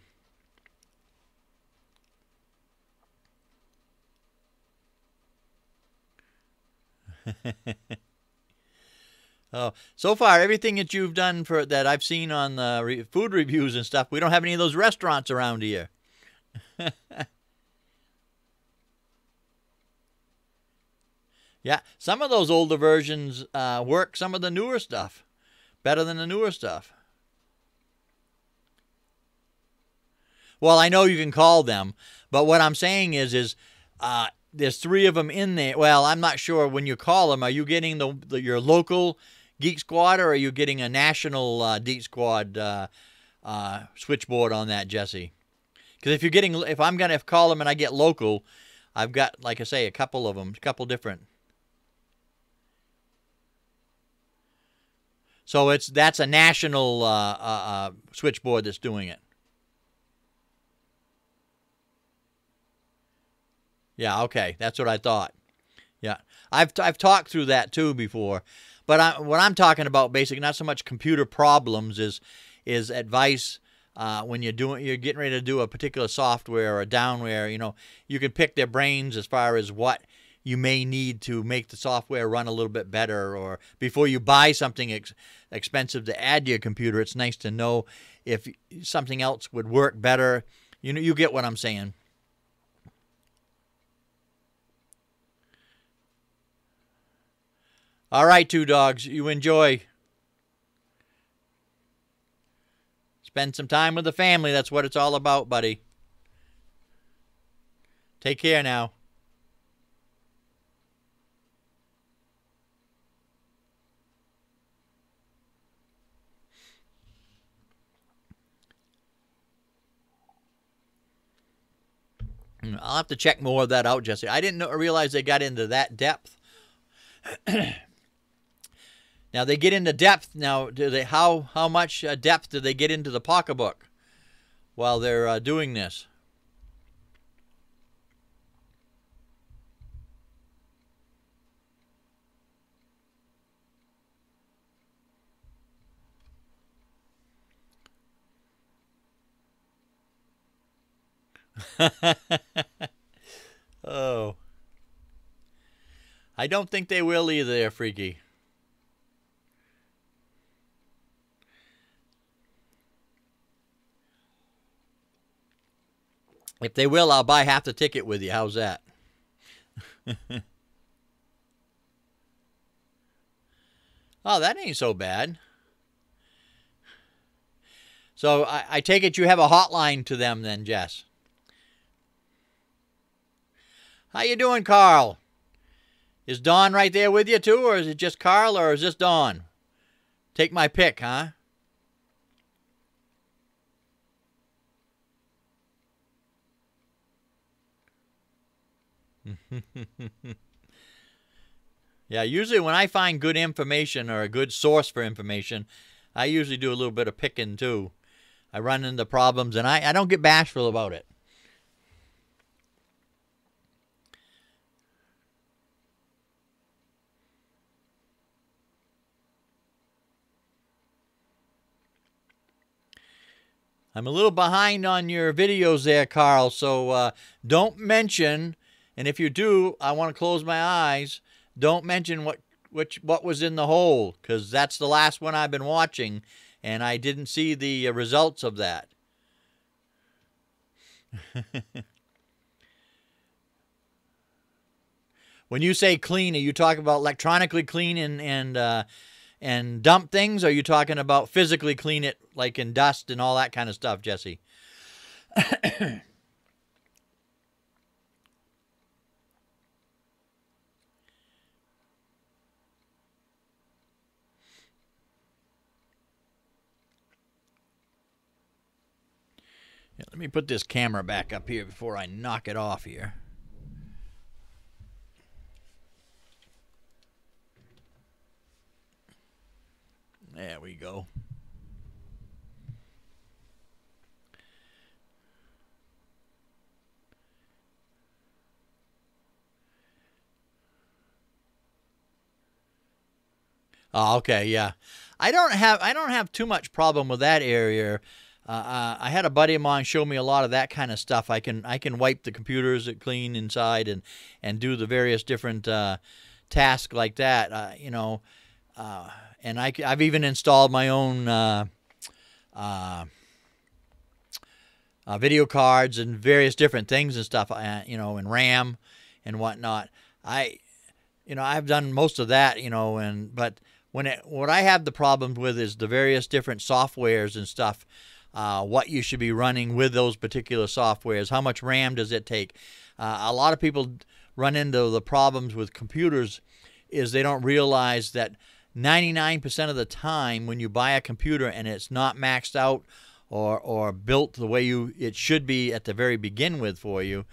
Oh, so far, everything that you've done that I've seen on the food reviews and stuff, we don't have any of those restaurants around here. Yeah, some of those older versions work some of the newer stuff better than the newer stuff. Well, I know you can call them, but what I'm saying is there's 3 of them in there. Well, I'm not sure when you call them. Are you getting your local Geek Squad, or are you getting a national Geek Squad switchboard on that, Jesse? Because if I'm gonna call them and I get local, I've got, like I say, a couple of them, a couple different. So that's a national switchboard that's doing it. Yeah, okay, that's what I thought. Yeah, I've talked through that too before, but what I'm talking about, basically, not so much computer problems, is advice when you're getting ready to do a particular software or a downware. You know, you can pick their brains as far as what you may need to make the software run a little bit better, or before you buy something expensive to add to your computer, it's nice to know if something else would work better. You know, you get what I'm saying. All right, 2 dogs, you enjoy. Spend some time with the family. That's what it's all about, buddy. Take care now. I'll have to check more of that out, Jesse. I didn't realize they got into that depth. Now they get into depth. Now, do they? How much depth do they get into the pocketbook while they're doing this? Oh, I don't think they will either, they're freaky. If they will, I'll buy half the ticket with you. How's that? Oh, that ain't so bad. So I take it you have a hotline to them then, Jess. How you doing, Carl? Is Dawn right there with you too, or is it just Carl, or is this Dawn? Take my pick, huh? Yeah, usually when I find good information or a good source for information, I usually do a little bit of picking too. I run into problems and I don't get bashful about it. I'm a little behind on your videos there, Carl, so don't mention, and if you do, I want to close my eyes. Don't mention what was in the hole, because that's the last one I've been watching, and I didn't see the results of that. When you say clean, are you talking about electronically clean and dump things? Or are you talking about physically clean it, like in dust and all that kind of stuff, Jesse? Yeah, let me put this camera back up here before I knock it off here. There we go. Oh, okay, yeah. I don't have too much problem with that area. I had a buddy of mine show me a lot of that kind of stuff. I can wipe the computers clean inside and do the various different tasks like that. You know, and I've even installed my own video cards and various different things and stuff, you know, and RAM and whatnot. I've done most of that, you know, but what I have the problem with is the various different softwares and stuff. What you should be running with those particular softwares. How much RAM does it take? A lot of people run into the problems with computers is they don't realize that 99% of the time when you buy a computer and it's not maxed out or built the way it should be at the very begin with for you,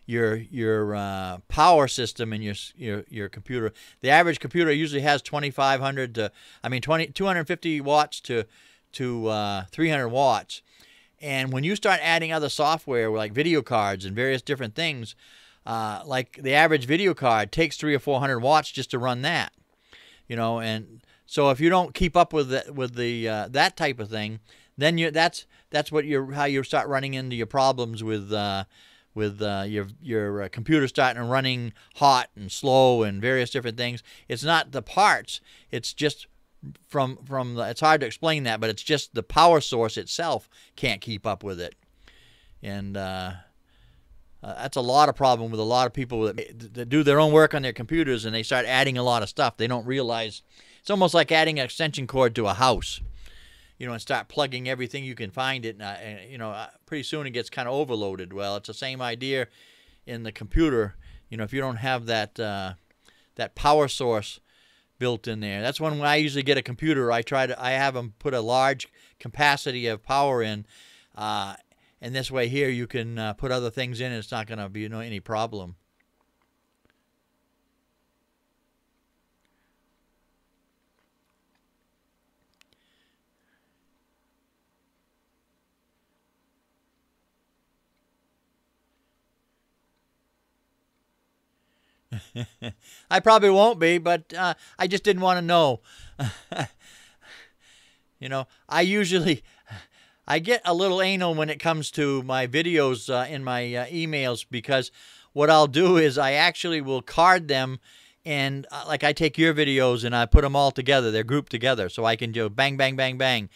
your power system in your computer, the average computer usually has 2,500 to 250 watts to 300 watts. And when you start adding other software like video cards and various different things, like the average video card takes 300 or 400 watts just to run that, you know. And so if you don't keep up with that type of thing, then that's how you start running into your problems with your computer starting running hot and slow and various different things. It's not the parts; it's just it's hard to explain that, but it's just the power source itself can't keep up with it, and that's a lot of problem with a lot of people that do their own work on their computers and they start adding a lot of stuff. They don't realize it's almost like adding an extension cord to a house, you know, and start plugging everything you can find it, and you know, pretty soon it gets kind of overloaded. Well, it's the same idea in the computer. You know, if you don't have that power source built in there. That's when I usually get a computer, I have them put a large capacity of power in, and this way here you can put other things in and it's not going to be any problem. I probably won't be, but I just didn't want to know. You know, I get a little anal when it comes to my videos in my emails, because what I'll do is I actually will card them, and like I take your videos and I put them all together. They're grouped together, so I can do bang, bang, bang, bang.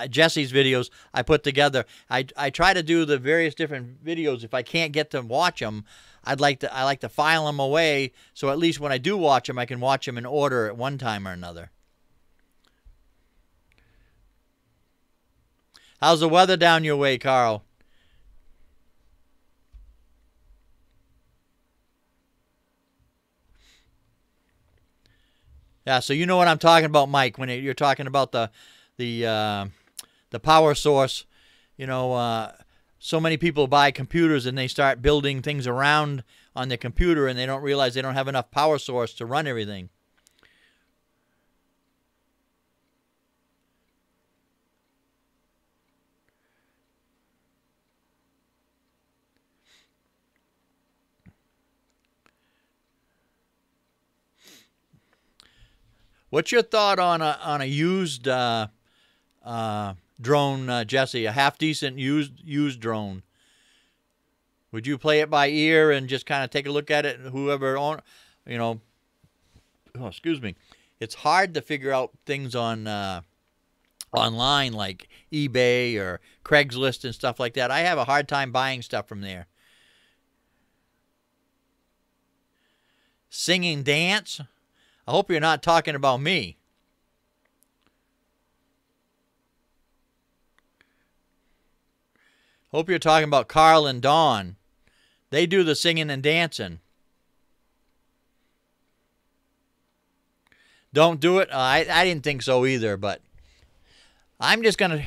Jesse's videos I put together. I try to do the various different videos. If I can't get to watch them, I like to file them away, so at least when I do watch them, I can watch them in order at one time or another. How's the weather down your way, Carl? Yeah, so you know what I'm talking about, Mike, when you're talking about the power source. You know, so many people buy computers and they start building things around on their computer and they don't realize they don't have enough power source to run everything. What's your thought on a used drone, Jesse? A half decent used drone. Would you play it by ear and just kind of take a look at it? Whoever you know, oh, excuse me. It's hard to figure out things on online like eBay or Craigslist and stuff like that. I have a hard time buying stuff from there. Singing dance? I hope you're not talking about me. Hope you're talking about Carl and Dawn. They do the singing and dancing. Don't do it? I didn't think so either, but I'm just going to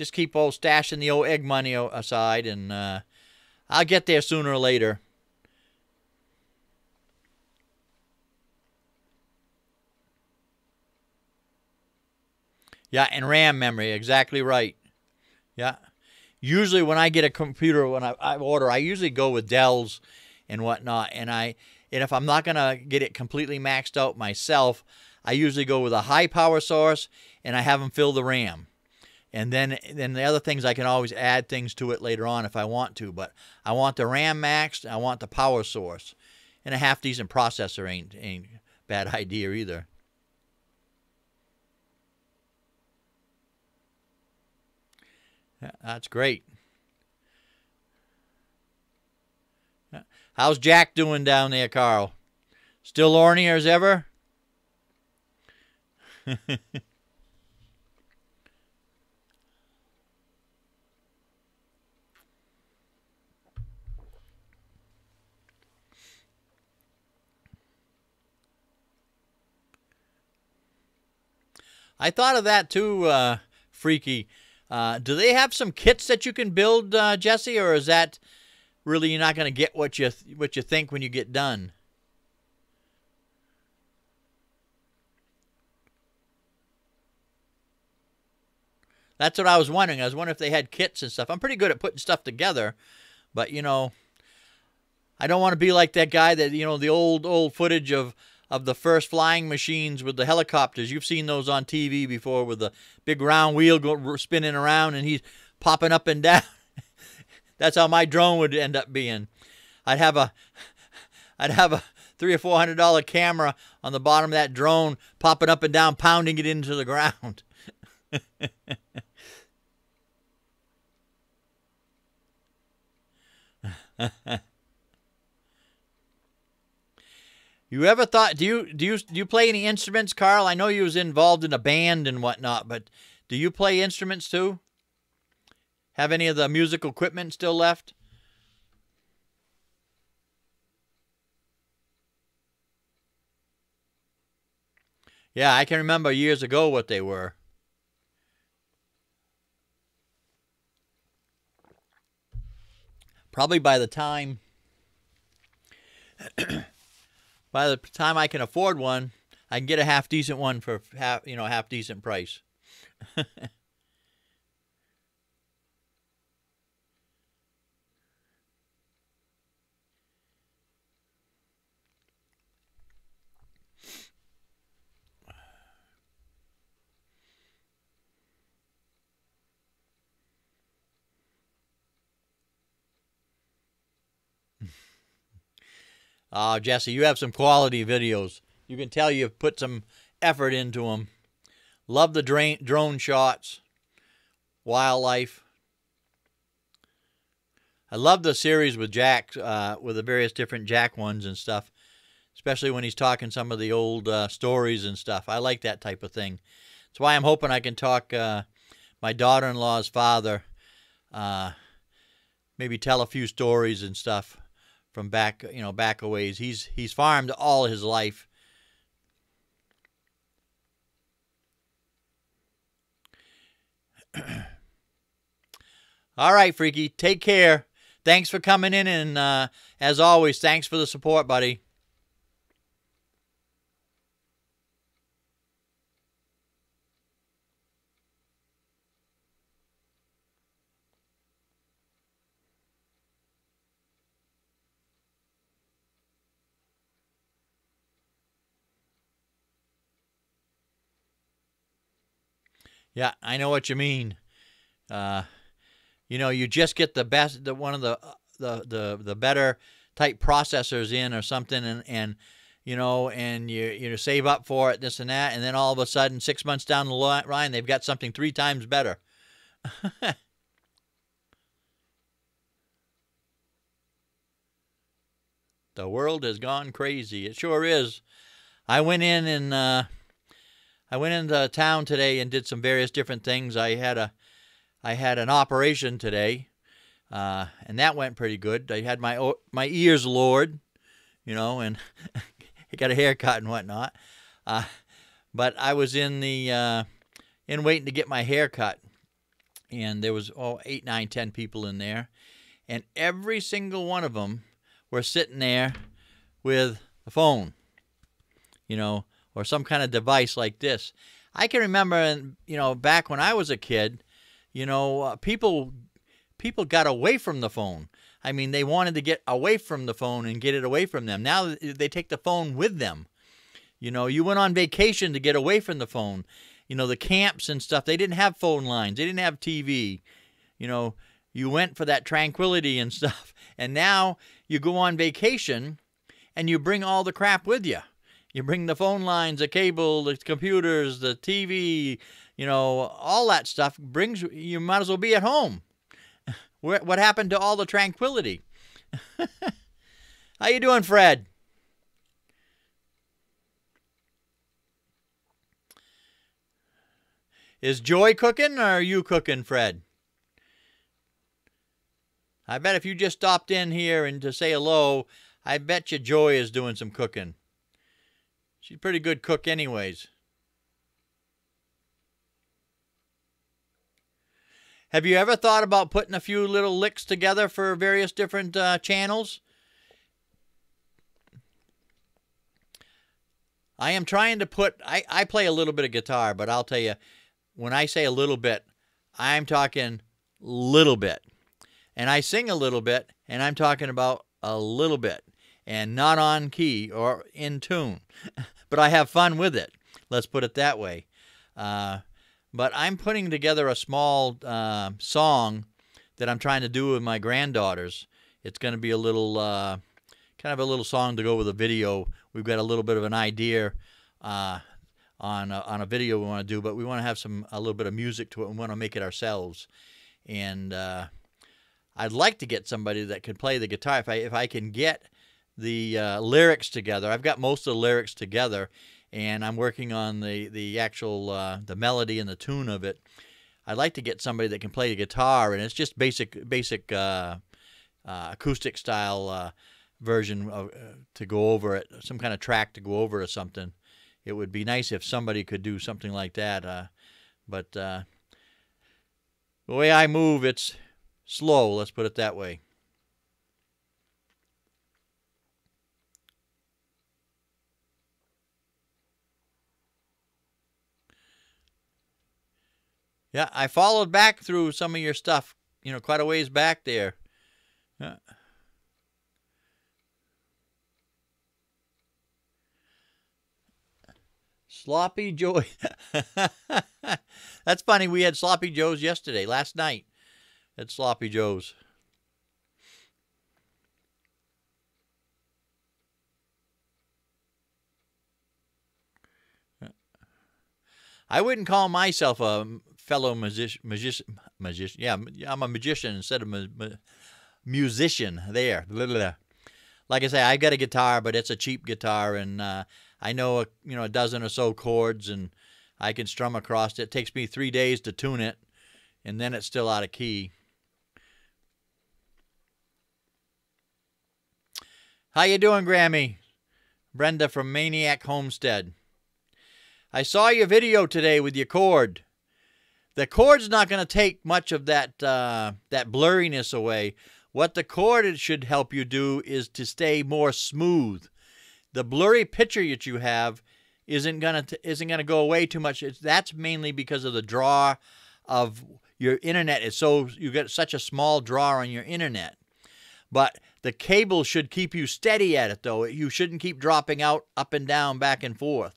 keep stashing the old egg money aside, and I'll get there sooner or later. Yeah, and RAM memory, exactly right. Yeah. Usually when I get a computer, when I order, I usually go with Dell's and whatnot. And if I'm not going to get it completely maxed out myself, I usually go with a high power source and I have them fill the RAM. And then the other things, I can always add things to it later on if I want to. But I want the RAM maxed, I want the power source. And a half decent processor ain't a bad idea either. That's great. How's Jack doing down there, Carl? Still ornery as ever? I thought of that too, Freaky. Do they have some kits that you can build, Jesse, or is that really you're not going to get what you think when you get done? That's what I was wondering. I was wondering if they had kits and stuff. I'm pretty good at putting stuff together, but I don't want to be like that guy that the old footage of the first flying machines with the helicopters. You've seen those on TV before with the big round wheel spinning around and he's popping up and down. That's how my drone would end up being. I'd have a $300 or $400 camera on the bottom of that drone, popping up and down, pounding it into the ground. You ever thought? Do you play any instruments, Carl? I know you was involved in a band and whatnot, but do you play instruments too? Have any of the musical equipment still left? Yeah, I can remember years ago what they were. Probably by the time I can afford one, I can get a half decent one for half decent price. Oh, Jesse, you have some quality videos. You can tell you've put some effort into them. Love the drone shots, wildlife. I love the series with Jack, with the various different Jack ones and stuff, especially when he's talking some of the old stories and stuff. I like that type of thing. That's why I'm hoping I can talk my daughter-in-law's father, maybe tell a few stories and stuff from back a ways. He's farmed all his life. All right, Freaky, take care. Thanks for coming in, and as always, thanks for the support, buddy. Yeah, I know what you mean. You just get the best, one of the better type processors in or something, and you save up for it, this and that, and then all of a sudden, 6 months down the line, they've got something 3 times better. The world has gone crazy. It sure is. I went into town today and did some various different things. I had an operation today, and that went pretty good. I had my ears lowered, and I got a haircut and whatnot. But I was in waiting to get my hair cut, and there was 8, 9, 10 people in there, and every single one of them were sitting there with a phone, or some kind of device like this. I can remember, back when I was a kid, people got away from the phone. I mean, they wanted to get away from the phone and get it away from them. Now they take the phone with them. You went on vacation to get away from the phone. The camps and stuff, they didn't have phone lines. They didn't have TV. You went for that tranquility and stuff. And now you go on vacation and you bring all the crap with you. You bring the phone lines, the cable, the computers, the TV, all that stuff. You might as well be at home. What happened to all the tranquility? How you doing, Fred? Is Joy cooking, or are you cooking, Fred? I bet if you just stopped in here and to say hello, I bet you Joy is doing some cooking. She's a pretty good cook anyways. Have you ever thought about putting a few little licks together for various different channels? I am trying to put, I play a little bit of guitar, but I'll tell you, when I say a little bit, I'm talking little bit. And I sing a little bit, and I'm talking about a little bit, and not on key or in tune. But I have fun with it. Let's put it that way. But I'm putting together a small song that I'm trying to do with my granddaughters. It's going to be a little, kind of a little song to go with a video. We've got a little bit of an idea on a video we want to do, but we want to have a little bit of music to it. We want to make it ourselves. And I'd like to get somebody that could play the guitar. If I can get the lyrics together, I've got most of the lyrics together, and I'm working on the actual the melody and the tune of it. I'd like to get somebody that can play the guitar, and it's just basic acoustic style version to go over it, some kind of track to go over or something. It would be nice if somebody could do something like that. But the way I move, it's slow, let's put it that way. Yeah, I followed back through some of your stuff, quite a ways back there. Yeah. Sloppy Joe. That's funny. We had Sloppy Joes last night at Sloppy Joe's. I wouldn't call myself a fellow magician. Yeah, I'm a magician instead of musician. There. Like I say, I got a guitar, but it's a cheap guitar, and I know a dozen or so chords, and I can strum across it. It takes me 3 days to tune it, and then it's still out of key. How you doing, Grammy? Brenda from Maniac Homestead. I saw your video today with your cord. The cord's not going to take much of that blurriness away. What the cord should help you do is to stay more smooth. The blurry picture that you have isn't gonna go away too much. That's mainly because of the draw of your internet. You get such a small draw on your internet. But the cable should keep you steady at it, though. You shouldn't keep dropping out, up and down, back and forth.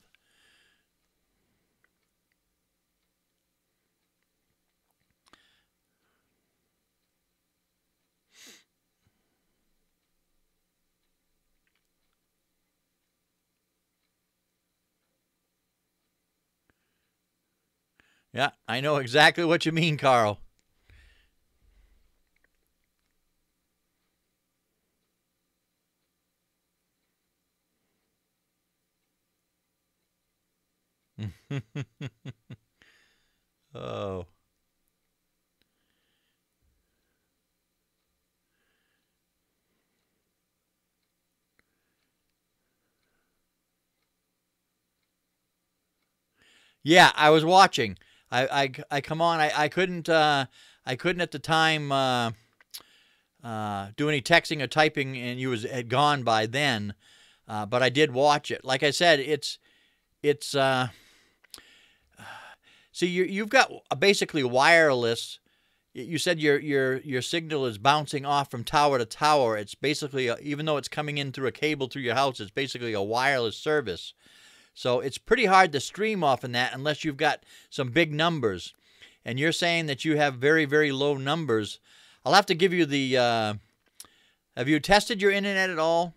Yeah, I know exactly what you mean, Carl. Oh. Yeah, I was watching. I come on. I couldn't at the time do any texting or typing, and you had gone by then. But I did watch it. Like I said, it's see, you've got basically wireless. You said your signal is bouncing off from tower to tower. It's basically even though it's coming in through a cable through your house, it's basically a wireless service. So it's pretty hard to stream off in that unless you've got some big numbers. And you're saying that you have very, very low numbers. I'll have to give you the. Have you tested your internet at all?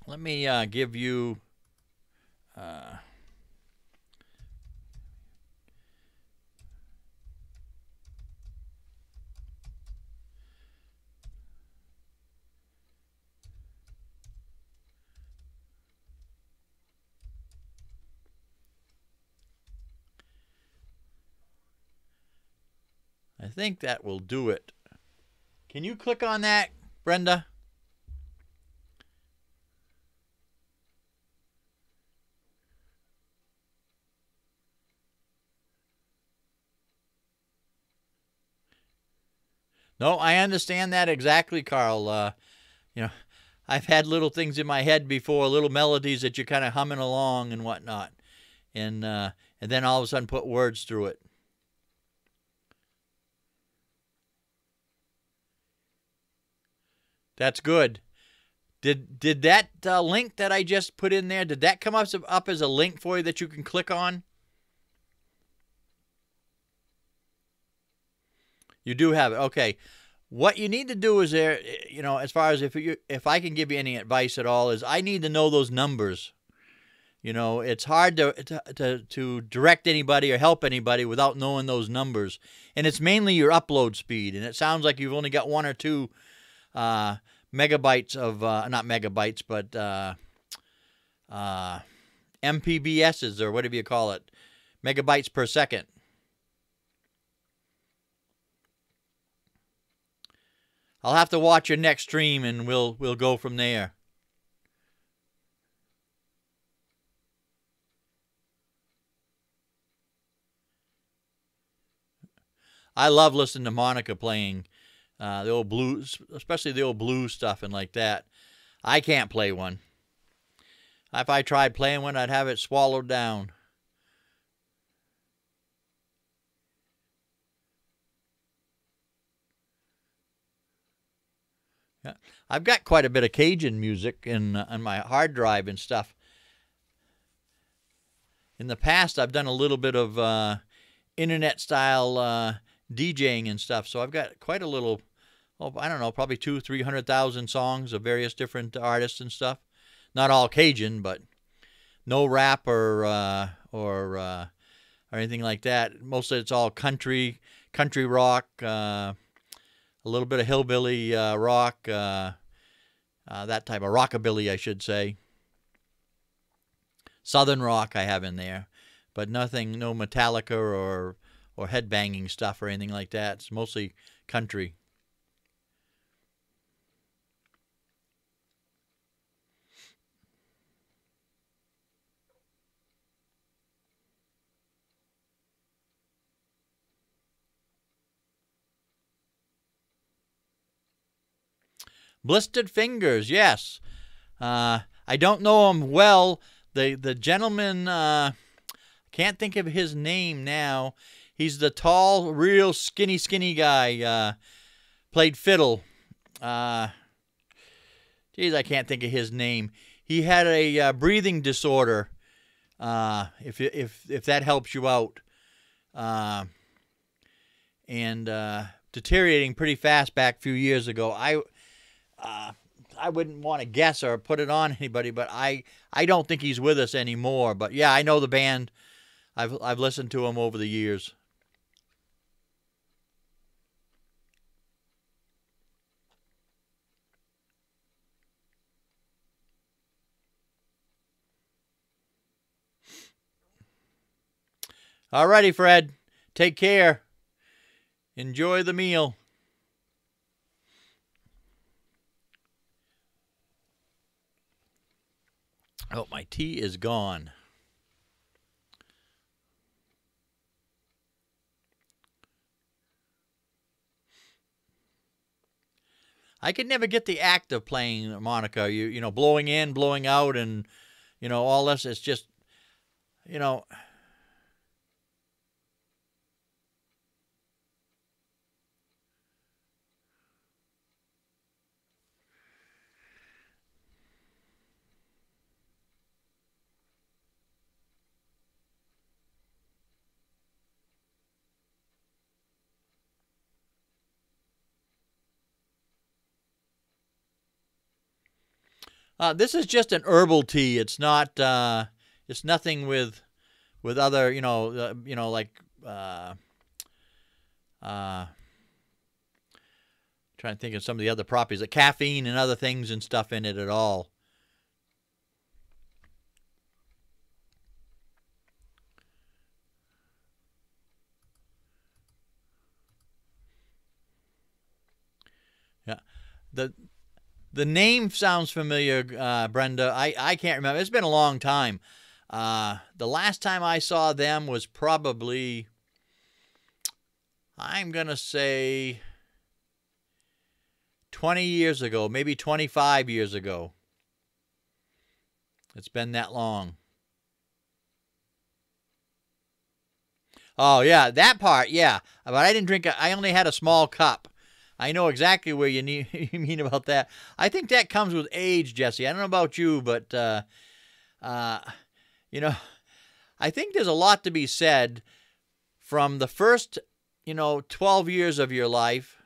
Let me give you. I think that will do it. Can you click on that, Brenda? No, I understand that exactly, Carl. You know, I've had little things in my head before, little melodies that you're kind of humming along and whatnot, and then all of a sudden put words through it. That's good. Did that link that I just put in there? Did that come up as a link for you that you can click on? You do have it. Okay. What you need to do is there, as far as if I can give you any advice at all, is I need to know those numbers. It's hard to direct anybody or help anybody without knowing those numbers, and it's mainly your upload speed. And it sounds like you've only got 1 or 2 megabytes of not megabytes, but MPBSs or whatever you call it, megabytes per second. I'll have to watch your next stream, and we'll go from there. I love listening to Monica playing the old blues, especially the old blues stuff and like that. I can't play one. If I tried playing one, I'd have it swallowed down. Yeah. I've got quite a bit of Cajun music on my hard drive and stuff. In the past, I've done a little bit of internet-style DJing and stuff, so I've got quite a little, I don't know, probably 200,000-300,000 songs of various different artists and stuff. Not all Cajun, but no rap or anything like that. Mostly it's all country rock, a little bit of hillbilly rock, that type of rockabilly, I should say. Southern rock I have in there, but nothing, no Metallica or headbanging stuff or anything like that. It's mostly country. Blistered Fingers, yes. I don't know him well. The gentleman, can't think of his name now. He's the tall, real skinny guy. Played fiddle. Geez, I can't think of his name. He had a breathing disorder. If that helps you out, and deteriorating pretty fast back a few years ago. I wouldn't want to guess or put it on anybody, but I don't think he's with us anymore. But yeah, I know the band. I've listened to him over the years. Alrighty, Fred. Take care. Enjoy the meal. Oh, my tea is gone. I could never get the act of playing harmonica. You know, blowing in, blowing out, and all this. It's just, you know. This is just an herbal tea. It's not. It's nothing with other. Like. Trying to think of some of the other properties, like caffeine and other things and stuff in it at all. Yeah. The the name sounds familiar, Brenda. I can't remember. It's been a long time. The last time I saw them was probably, I'm going to say 20 years ago, maybe 25 years ago. It's been that long. Oh, yeah, that part, yeah. But I didn't drink, I only had a small cup. I know exactly where you mean about that. I think that comes with age, Jesse. I don't know about you, but, you know, I think there's a lot to be said from the first, 12 years of your life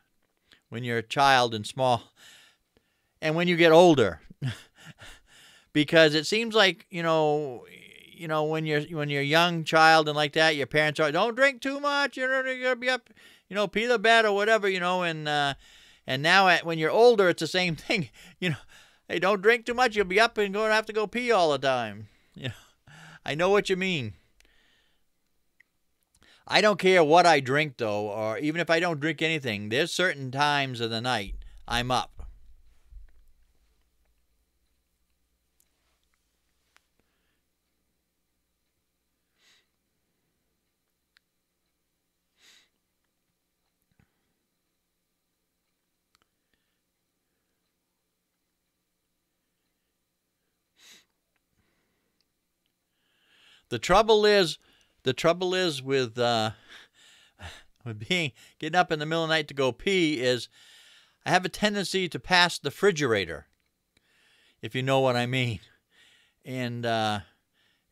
when you're a child and small, and when you get older. Because it seems like, when you're a young child and like that, your parents are, don't drink too much, you're gonna be up, pee the bed or whatever, and now when you're older, it's the same thing, hey, don't drink too much, you'll be up and going to have to go pee all the time. I know what you mean. I don't care what I drink though, or even if I don't drink anything, there's certain times of the night I'm up. The trouble is with getting up in the middle of the night to go pee is I have a tendency to pass the refrigerator, if you know what I mean. And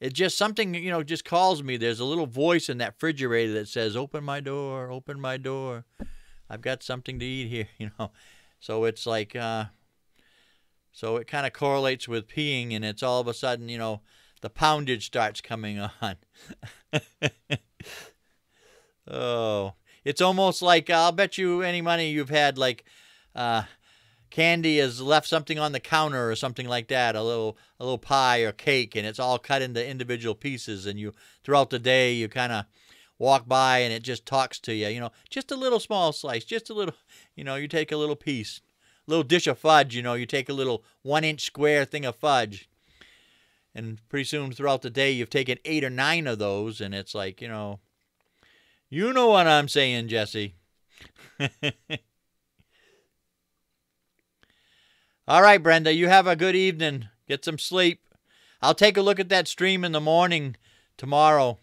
it just something, just calls me. There's a little voice in that refrigerator that says, open my door, open my door. I've got something to eat here, So it's like, so it kind of correlates with peeing, and it's all of a sudden, the poundage starts coming on. Oh, it's almost like, I'll bet you any money you've had, like, Candy has left something on the counter or something like that, a little pie or cake, and it's all cut into individual pieces, and you, throughout the day, you kind of walk by and it just talks to you, just a little small slice, just a little, you take a little piece, a little dish of fudge, you take a little 1-inch square thing of fudge. And pretty soon throughout the day, you've taken 8 or 9 of those, and it's like, you know what I'm saying, Jesse. All right, Brenda, you have a good evening. Get some sleep. I'll take a look at that stream in the morning tomorrow.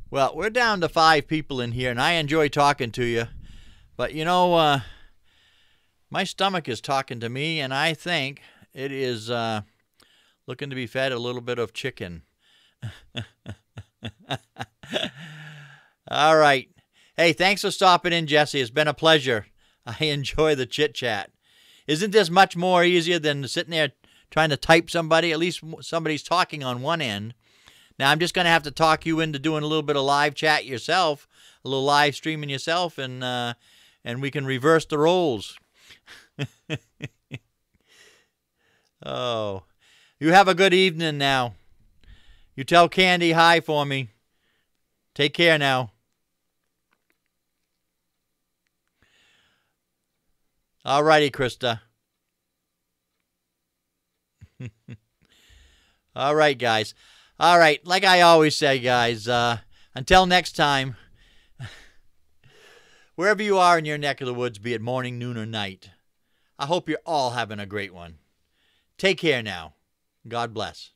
Well, we're down to 5 people in here, and I enjoy talking to you. But, my stomach is talking to me, and I think it is looking to be fed a little bit of chicken. All right. Hey, thanks for stopping in, Jesse. It's been a pleasure. I enjoy the chit-chat. Isn't this much more easier than sitting there trying to type somebody? At least somebody's talking on one end. Now, I'm just going to have to talk you into doing a little bit of live chat yourself, a little live streaming yourself, and we can reverse the roles. Oh, you have a good evening now. You tell Candy hi for me. Take care now. All righty, Krista. All right, guys. All right, like I always say, guys, until next time, wherever you are in your neck of the woods, be it morning, noon, or night, I hope you're all having a great one. Take care now. God bless.